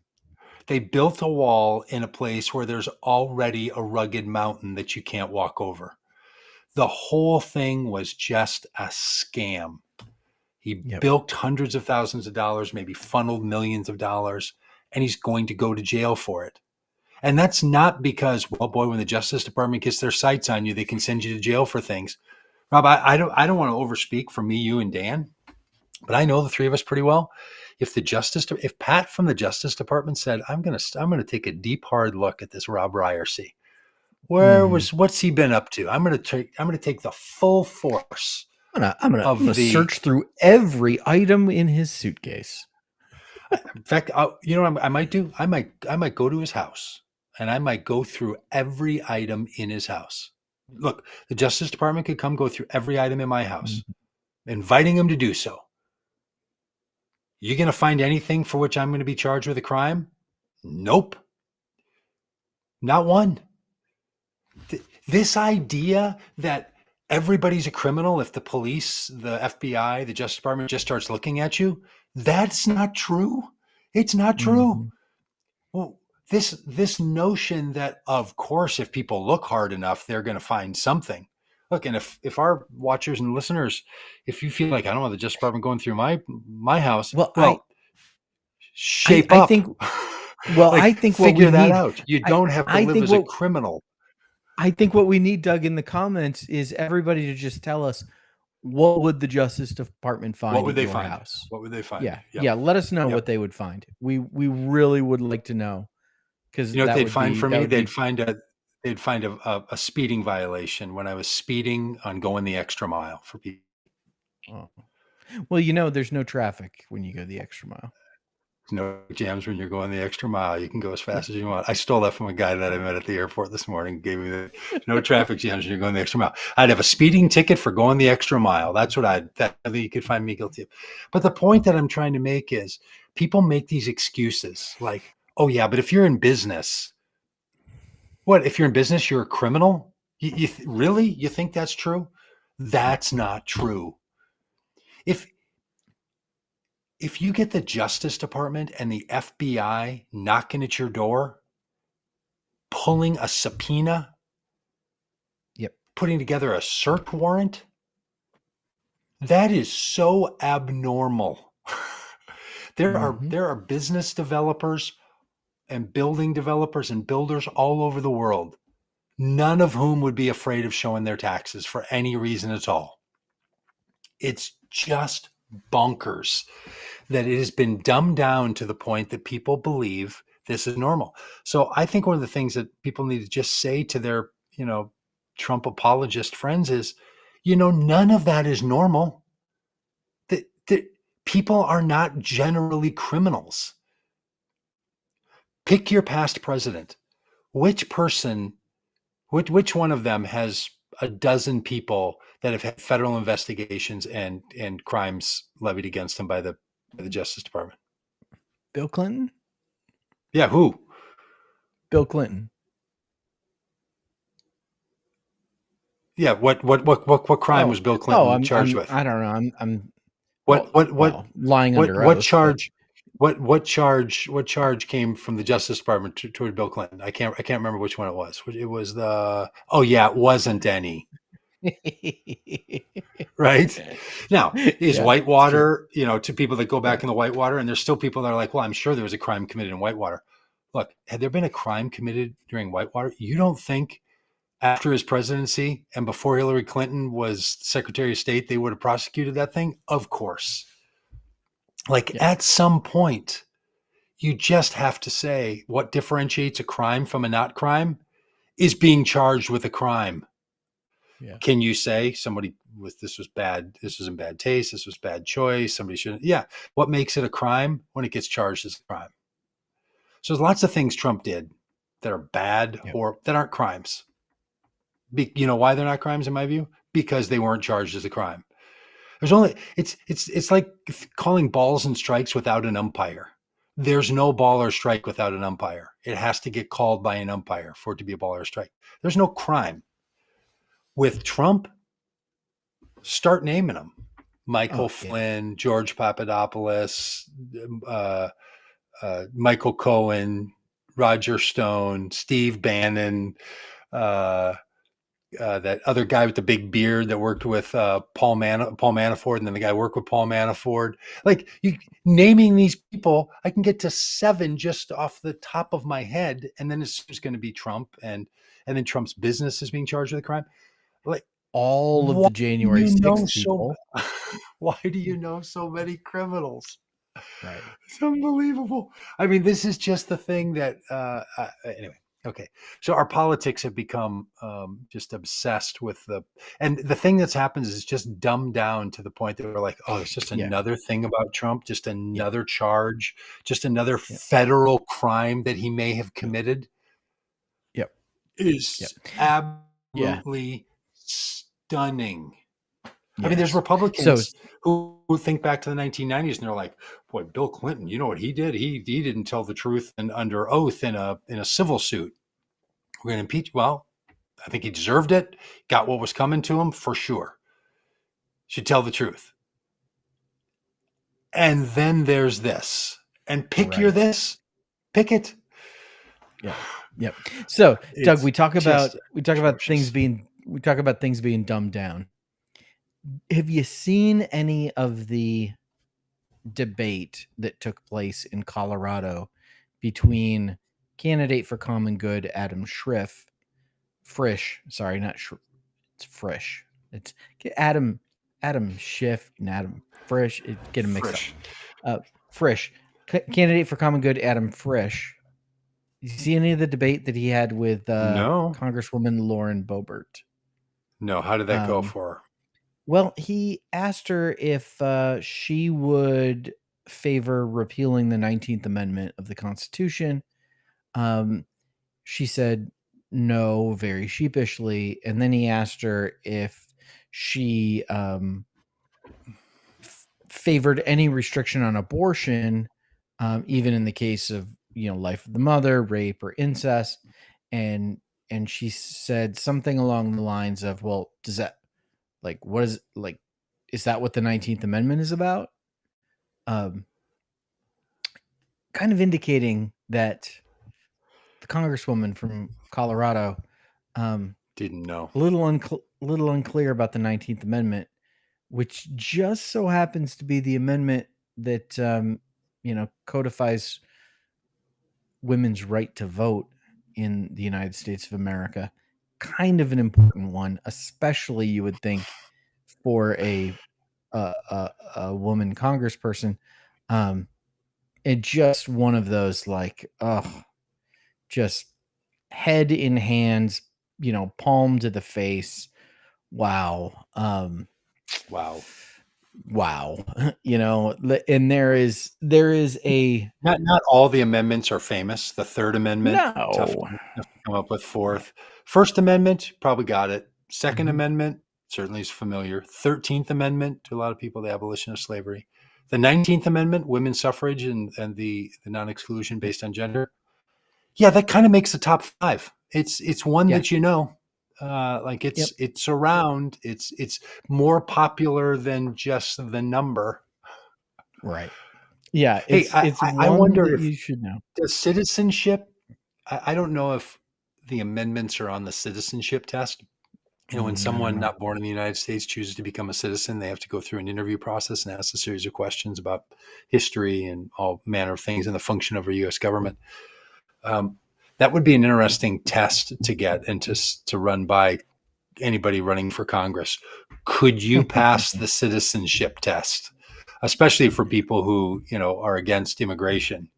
They built a wall in a place where there's already a rugged mountain that you can't walk over. The whole thing was just a scam. He bilked hundreds of thousands of dollars, maybe funneled millions of dollars, and he's going to go to jail for it. And that's not because, well, boy, when the Justice Department gets their sights on you, they can send you to jail for things. Rob, I don't want to overspeak for me, you, and Dan, but I know the three of us pretty well. If Pat from the Justice Department said, I'm going to take a deep, hard look at this Robb Ryerse, what's he been up to? I'm going to take the full force. I'm gonna search through every item in his suitcase. In fact, what I might do? I might go to his house and I might go through every item in his house. Look, the Justice Department could come go through every item in my house, inviting him to do so. You going to find anything for which I'm going to be charged with a crime? Nope. Not one. This idea that everybody's a criminal if the police, the FBI, the Justice Department just starts looking at you, that's not true. It's not true. Well, this notion that, of course, if people look hard enough, they're going to find something. Look, and if our watchers and listeners, if you feel like, I don't want the Justice Department going through my house, shape up. I think figure what we that need, out. You don't have to live as a criminal. I think what we need, Doug, in the comments is everybody to just tell us, what would the Justice Department find What would at they your find? house? What would they find? Yeah. Let us know what they would find. We really would like to know, because what they'd find for me? They'd find a speeding violation when I was speeding on going the extra mile for people. Oh. Well, there's no traffic when you go the extra mile. No jams when you're going the extra mile. You can go as fast as you want. I stole that from a guy that I met at the airport this morning. Gave me no traffic jams when you're going the extra mile. I'd have a speeding ticket for going the extra mile. That's what you could find me guilty of. But the point that I'm trying to make is, people make these excuses like, oh yeah, but if you're in business, what? If you're in business, you're a criminal? You really? You think that's true? That's not true. If you get the Justice Department and the FBI knocking at your door, pulling a subpoena, putting together a search warrant, That is so abnormal. There Mhm. are business developers and building developers and builders all over the world, none of whom would be afraid of showing their taxes for any reason at all. It's just bonkers that it has been dumbed down to the point that people believe this is normal. So I think one of the things that people need to just say to their, Trump apologist friends is, none of that is normal. That people are not generally criminals. Pick your past president. Which person, which one of them has a dozen people that have had federal investigations and crimes levied against them by the Justice Department? Bill Clinton? Yeah, who? Bill Clinton. Yeah, what crime was Bill Clinton charged with? I don't know. I'm What what what well, lying what under what oath, but charge? What charge came from the Justice Department toward Bill Clinton? I can't remember which one it was. It was it wasn't any. Right now is yeah, it's true. Whitewater, to people that go Yeah. back in the Whitewater, and there's still people that are like, well, I'm sure there was a crime committed in Whitewater. Look, had there been a crime committed during Whitewater, you don't think after his presidency and before Hillary Clinton was Secretary of State, they would have prosecuted that thing? Of course. Like Yeah. at some point, you just have to say what differentiates a crime from a not crime is being charged with a crime. Yeah. Can you say somebody with this was bad, this was in bad taste, this was bad choice, somebody shouldn't? Yeah. What makes it a crime? When it gets charged as a crime. So there's lots of things Trump did that are bad Yep. or that aren't crimes. You know why they're not crimes in my view? Because they weren't charged as a crime. There's only it's like calling balls and strikes without an umpire. There's no ball or strike without an umpire. It has to get called by an umpire for it to be a ball or a strike. There's no crime. With Trump, start naming them. Michael Flynn, George Papadopoulos, Michael Cohen, Roger Stone, Steve Bannon, that other guy with the big beard that worked with Paul Manafort, and then the guy worked with Paul Manafort. Like you naming these people, I can get to 7 just off the top of my head, and then it's going to be Trump, and then Trump's business is being charged with a crime. Like all of the January 6th people. Why do you know so many criminals? Right. It's unbelievable. I mean, this is just the thing that anyway. Okay, so our politics have become just obsessed with and the thing that's happened is it's just dumbed down to the point that we're like, oh, it's just another thing about Trump, just another charge, just another federal crime that he may have committed. Yep. Is absolutely stunning. Yes. I mean, there's Republicans who think back to the 1990s and they're like, boy, Bill Clinton, you know what he did? He didn't tell the truth and under oath in a civil suit. We're going to impeach. Well, I think he deserved it. Got what was coming to him for sure. Should tell the truth. And then there's this. And pick your this. Pick it. Yeah. Yep. So, Doug, we talk about things being dumbed down. Have you seen any of the debate that took place in Colorado between candidate for Common Good Adam Frisch? Sorry, not it's Frisch. It's Adam Schiff and Adam Frisch. Get them mixed up. Frisch, candidate for Common Good Adam Frisch. You see any of the debate that he had with Congresswoman Lauren Boebert? No. How did that go for her? Well, he asked her if she would favor repealing the 19th Amendment of the Constitution. She said no, very sheepishly. And then he asked her if she favored any restriction on abortion, even in the case of life of the mother, rape, or incest. And she said something along the lines of, well, does that what is is that what the 19th Amendment is about? Kind of indicating that the Congresswoman from Colorado didn't know. A little unclear about the 19th Amendment, which just so happens to be the amendment that codifies women's right to vote in the United States of America. Kind of an important one, especially you would think for a woman congressperson. It just one of those just head in hands, palm to the face. Wow. Wow. Wow. And there is a Not all the amendments are famous. The Third Amendment, tough no. to come up with. Fourth. First Amendment, probably got it. 2nd Mhm. Amendment, certainly is familiar. 13th Amendment, to a lot of people, the abolition of slavery. The 19th Amendment, women's suffrage and the non-exclusion based on gender. Yeah, that kind of makes the top 5. It's one Yeah. that Yep. it's around. It's more popular than just the number. Right. Yeah, Hey, it's I one wonder that if you should know. does citizenship. I don't know if the amendments are on the citizenship test. When I don't someone know. not born in the United States chooses to become a citizen, they have to go through an interview process and ask a series of questions about history and all manner of things and the function of our U.S. government. That would be an interesting test to get and to run by anybody running for Congress. Could you pass the citizenship test, especially for people who are against immigration?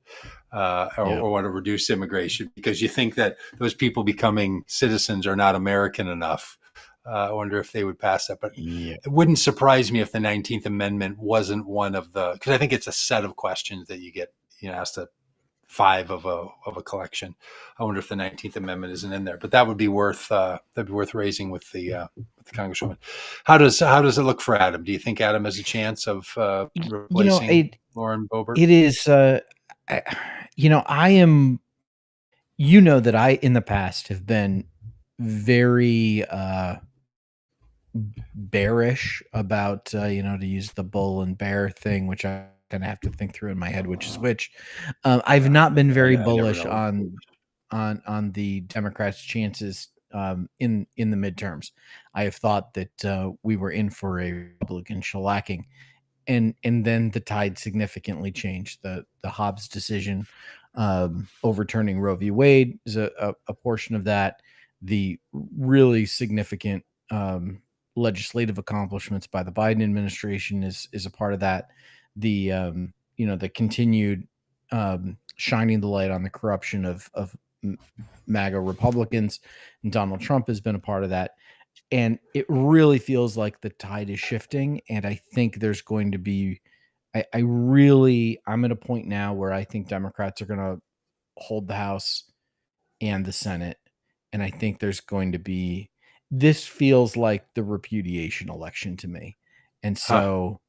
Or want to reduce immigration because you think that those people becoming citizens are not American enough. I wonder if they would pass that, but Yeah. it wouldn't surprise me if the 19th Amendment wasn't one of the, because I think it's a set of questions that you get asked a 5 of a collection. I wonder if the 19th Amendment isn't in there, but that would be worth raising with the Congresswoman. How does it look for Adam? Do you think Adam has a chance of replacing Lauren Boebert? It is I am that I in the past have been very bearish about to use the bull and bear thing, which I kind of have to think through in my head which is which. I've not been very I never bullish know. on the Democrats' chances in the midterms. I have thought that we were in for a Republican shellacking, and then the tide significantly changed. The Hobbs decision, overturning Roe v. Wade, is a portion of that. The really significant legislative accomplishments by the Biden administration is a part of that. The the continued shining the light on the corruption of MAGA Republicans, and Donald Trump has been a part of that. And it really feels like the tide is shifting, and I think there's going to be I'm at a point now where I think Democrats are going to hold the House and the Senate, and I think there's going to be this feels like the repudiation election to me. And so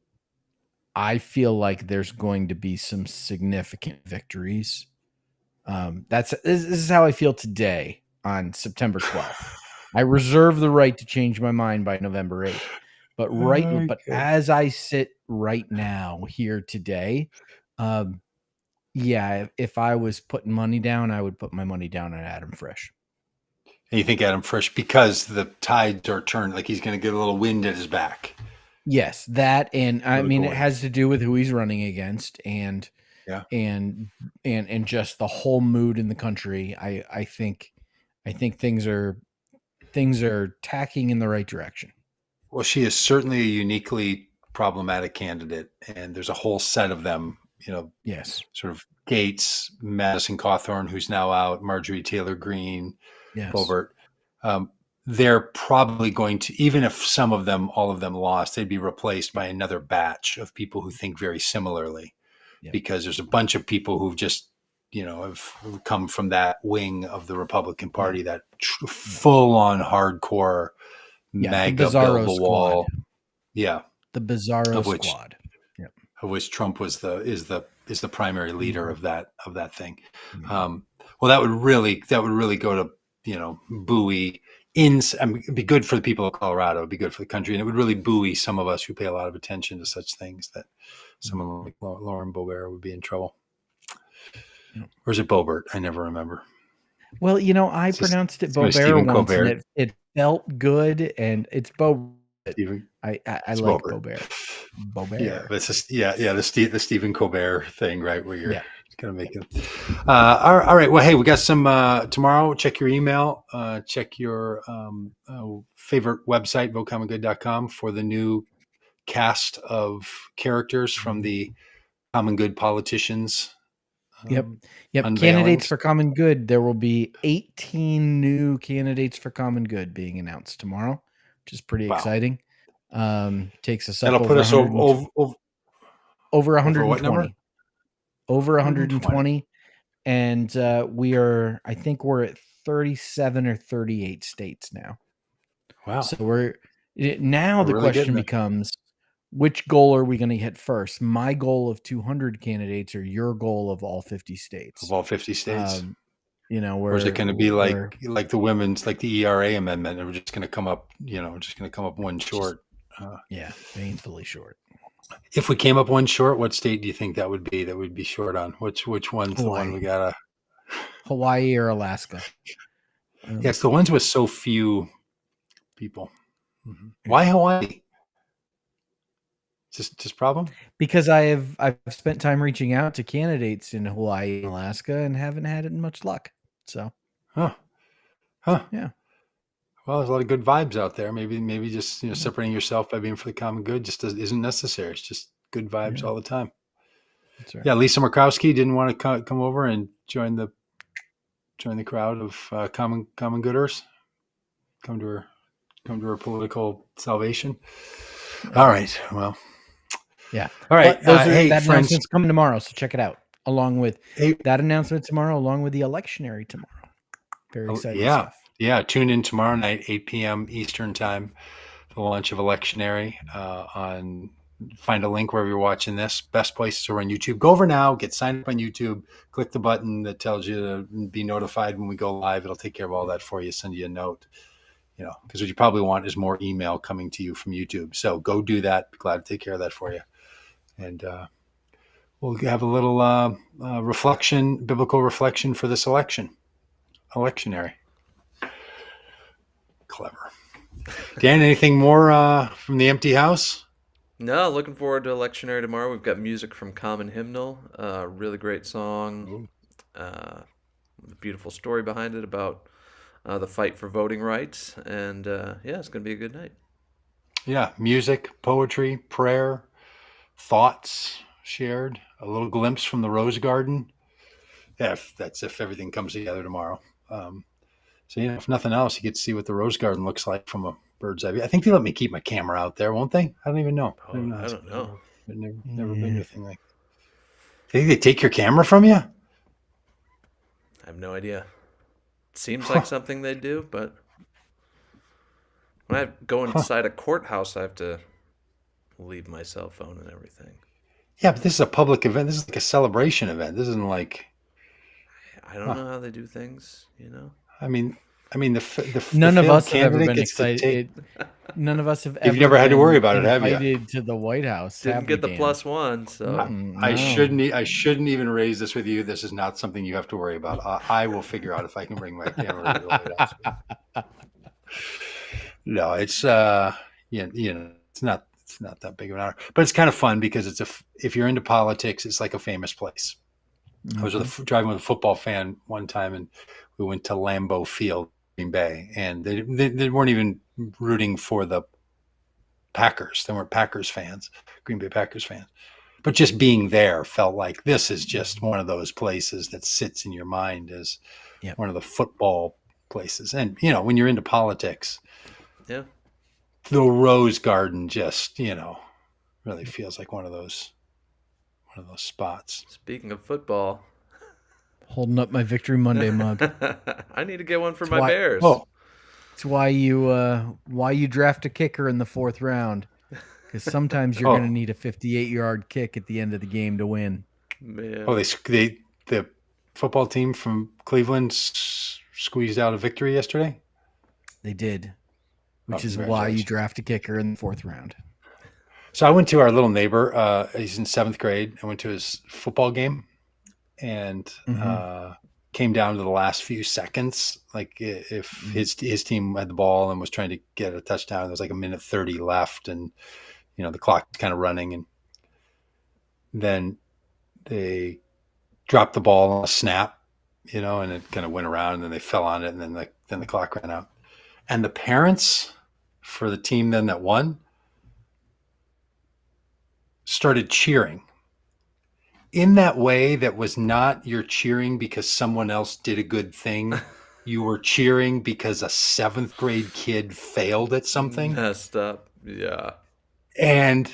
I feel like there's going to be some significant victories. This is how I feel today on September 12th. I reserve the right to change my mind by November 8th. But as I sit right now here today, if I was putting money down, I would put my money down on Adam Frisch. And you think Adam Frisch, because the tides are turned, like he's going to get a little wind at his back. Yes, that, and I mean, it has to do with who he's running against, and just the whole mood in the country. I think things are tacking in the right direction. Well, she is certainly a uniquely problematic candidate, and there's a whole set of them. Yes, sort of Gates, Madison Cawthorn, who's now out, Marjorie Taylor Greene, Boebert. They're probably going to, even if all of them lost, they'd be replaced by another batch of people who think very similarly, because there's a bunch of people who've just, have come from that wing of the Republican Party, that full on hardcore MAGA build the wall. Yeah. The Bizarro squad. Of which Trump is the primary leader of that thing. Well, that would really go to, buoy it'd be good for the people of Colorado. It'd be good for the country. And it would really buoy some of us who pay a lot of attention to such things, that someone like Lauren Boebert would be in trouble. Or is it Boebert? I never remember. Well, I pronounced it Boebert once, and it felt good, and it's Boebert. Stephen, I it's like Boebert. Boebert. Yeah, but it's just, the Stephen Colbert thing, right? Where you're kind of making. All right. Well, hey, we got some tomorrow. Check your email. Check your favorite website, vocommongood.com, for the new cast of characters from the Common Good politicians. Yep. Unveilings. Candidates for Common Good. There will be 18 new candidates for Common Good being announced tomorrow, which is pretty exciting. Takes us up That'll put us over 120. what number? Over 120. And I think we're at 37 or 38 states now. Wow. So the really question becomes, which goal are we going to hit first? My goal of 200 candidates, or your goal of all 50 states? Of all 50 states. Or is it going to be like the women's, like the ERA amendment, and we're just going to come up, one short? Painfully short. If we came up one short, what state do you think that would be? That would be short on? Which one's the one we gotta? Hawaii or Alaska? It's the ones with so few people. Mm-hmm. Why Hawaii? Just problem? Because I've spent time reaching out to candidates in Hawaii and Alaska and haven't had much luck. So, yeah. Well, there's a lot of good vibes out there. Maybe just separating yourself by being for the common good just isn't necessary. It's just good vibes all the time. That's right. Yeah, Lisa Murkowski didn't want to come over and join the crowd of common gooders. Come to her political salvation. All right. Well. Yeah. All right. That announcement's coming tomorrow, so check it out. Along with that announcement tomorrow, along with the electionary tomorrow. Very exciting stuff. Yeah. Tune in tomorrow night, 8 p.m. Eastern time, for the launch of Electionary. Find a link wherever you're watching this. Best places are on YouTube. Go over now, get signed up on YouTube, click the button that tells you to be notified when we go live. It'll take care of all that for you, send you a note. Because what you probably want is more email coming to you from YouTube. So go do that. Be glad to take care of that for you. And we'll have a little biblical reflection for this electionary. Clever. Dan, anything more from the empty house? No, looking forward to Electionary tomorrow. We've got music from Common Hymnal, really great song, beautiful story behind it about the fight for voting rights, and it's going to be a good night. Yeah, music, poetry, prayer, thoughts shared, a little glimpse from the Rose Garden. Yeah, if everything comes together tomorrow. So if nothing else, you get to see what the Rose Garden looks like from a bird's eye view. I think they let me keep my camera out there, won't they? I don't even know. I don't know. Never been to a thing like. Think they take your camera from you? I have no idea. It seems like something they do, but when I go inside a courthouse, I have to leave my cell phone and everything. Yeah, but this is a public event. This is like a celebration event. This isn't like. I don't know how they do things, I mean, the none of us have ever been excited. None of us have ever. You've never had to worry about it, have you? Invited to the White House. Didn't get the +1, so I shouldn't even raise this with you. This is not something you have to worry about. I will figure out if I can bring my camera to the White House. No, it's it's not that big of an honor, but it's kind of fun because if you're into politics, it's like a famous place. Mm-hmm. I was driving with a football fan one time, and we went to Lambeau Field, Green Bay, and they weren't even rooting for the Packers. They weren't Packers fans, Green Bay Packers fans. But just being there felt like this is just one of those places that sits in your mind as one of the football places. And, when you're into politics, the Rose Garden just, really feels like one of those spots. Speaking of football, holding up my Victory Monday mug. I need to get one for my Bears. Oh, it's why you draft a kicker in the 4th round, because sometimes you're going to need a 58-yard kick at the end of the game to win. Man. Oh, the football team from Cleveland squeezed out a victory yesterday. They did, which is why you draft a kicker in the 4th round. So I went to our little neighbor. He's in 7th grade. I went to his football game, and came down to the last few seconds. Like if his team had the ball and was trying to get a touchdown, there was like a minute 30 left, and the clock's kind of running, and then they dropped the ball on a snap, and it kind of went around, and then they fell on it, and then the clock ran out. And the parents for the team then that won started cheering in that way that was not you're cheering because someone else did a good thing. You were cheering because a 7th grade kid failed at something. Messed up. Yeah. And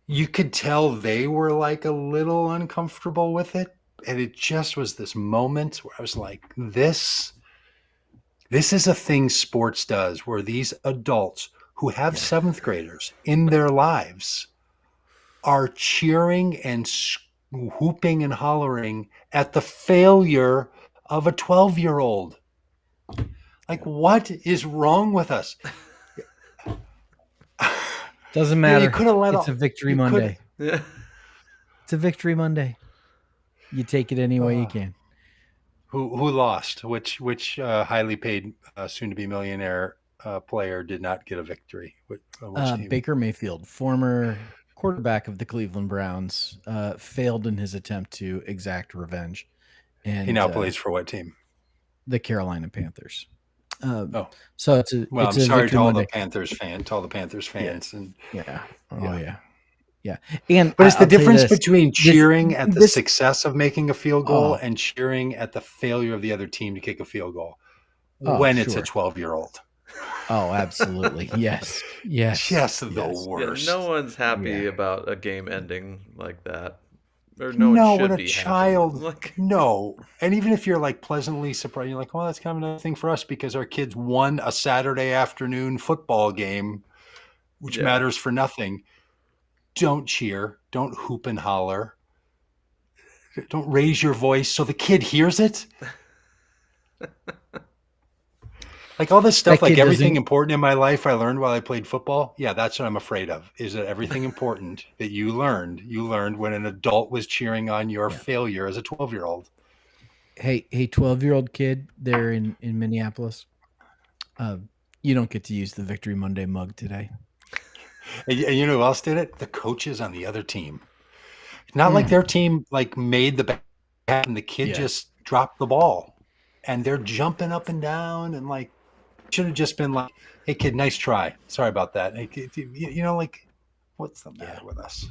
you could tell they were like a little uncomfortable with it. And it just was this moment where I was like, this is a thing sports does, where these adults who have 7th graders in their lives are cheering and whooping and hollering at the failure of a 12-year-old. Like, what is wrong with us? Doesn't matter. You could have let it's a victory Monday. Yeah. It's a victory Monday. You take it any way you can. Who lost? Which highly paid, soon-to-be millionaire player did not get a victory? Baker Mayfield, former quarterback of the Cleveland Browns, failed in his attempt to exact revenge. And he now plays for what team? The Carolina Panthers. So it's a I'm it's a sorry victory to all Monday. the Panthers fans, and Yeah. but it's the I'll tell you difference this. between cheering at the success of making a field goal and cheering at the failure of the other team to kick a field goal when it's a 12-year-old. Oh, absolutely. Yes. Just the worst. Yeah, no one's happy about a game ending like that. Or No, one should when a be child, happy. no. And even if you're like pleasantly surprised, you're like, well, that's kind of another thing for us because our kids won a Saturday afternoon football game, which matters for nothing. Don't cheer. Don't hoop and holler. Don't raise your voice so the kid hears it. Like all this stuff, like everything important in my life I learned while I played football. Yeah, that's what I'm afraid of, is that everything important that you learned when an adult was cheering on your failure as a 12-year-old. Hey, 12-year-old kid there in Minneapolis, you don't get to use the Victory Monday mug today. And you know who else did it? The coaches on the other team. Not like their team like made the back and the kid just dropped the ball. And they're jumping up and down and like should have just been like, hey kid, nice try. Sorry about that. Hey, like what's the matter with us?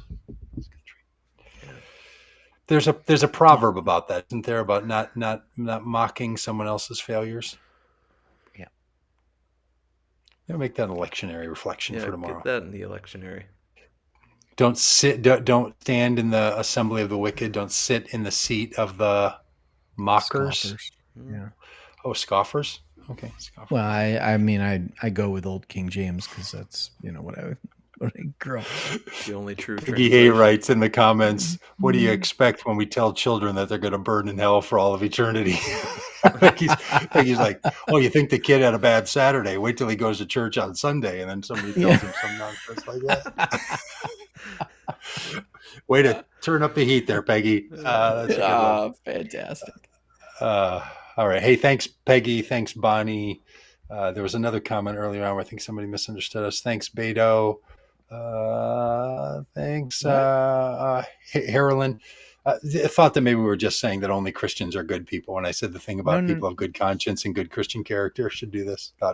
There's a proverb about that, isn't there? About not mocking someone else's failers. Yeah. Make that an electionary reflection for tomorrow. Get that in the electionary. Don't stand in the assembly of the wicked. Don't sit in the seat of the mockers. Scoffers. Yeah. Oh, scoffers. Okay. Scoffers. Well, I go with old King James because that's what I grew up. The only true. Peggy writes in the comments, "What do you expect when we tell children that they're going to burn in hell for all of eternity?" He's like, "Oh, you think the kid had a bad Saturday? Wait till he goes to church on Sunday, and then somebody tells him some nonsense like that." Way to turn up the heat there, Peggy. That's a good one. Fantastic. All right. Hey, thanks, Peggy. Thanks, Bonnie. There was another comment earlier on where I think somebody misunderstood us. Thanks, Beto. Thanks, Harlan. I thought that maybe we were just saying that only Christians are good people. When I said the thing about people of good conscience and good Christian character should do this. I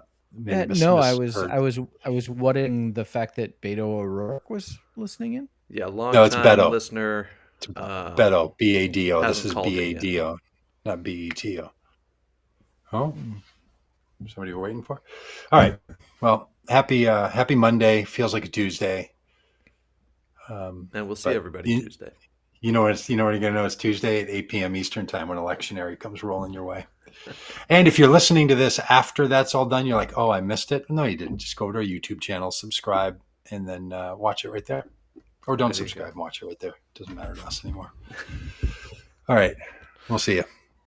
was whatting the fact that Beto O'Rourke was listening in. Yeah, it's Beto. Listener. It's Beto, B-A-D-O. This is B-A-D-O, not B-E-T-O. Oh, somebody we're waiting for? All right. Well, happy Monday. Feels like a Tuesday. And we'll see everybody Tuesday. You know what you're going to know? It's Tuesday at 8 p.m. Eastern time when Electionary comes rolling your way. And if you're listening to this after that's all done, you're like, oh, I missed it. No, you didn't. Just go to our YouTube channel, subscribe, and then watch it right there. Or don't subscribe and watch it right there. Doesn't matter to us anymore. All right. We'll see you.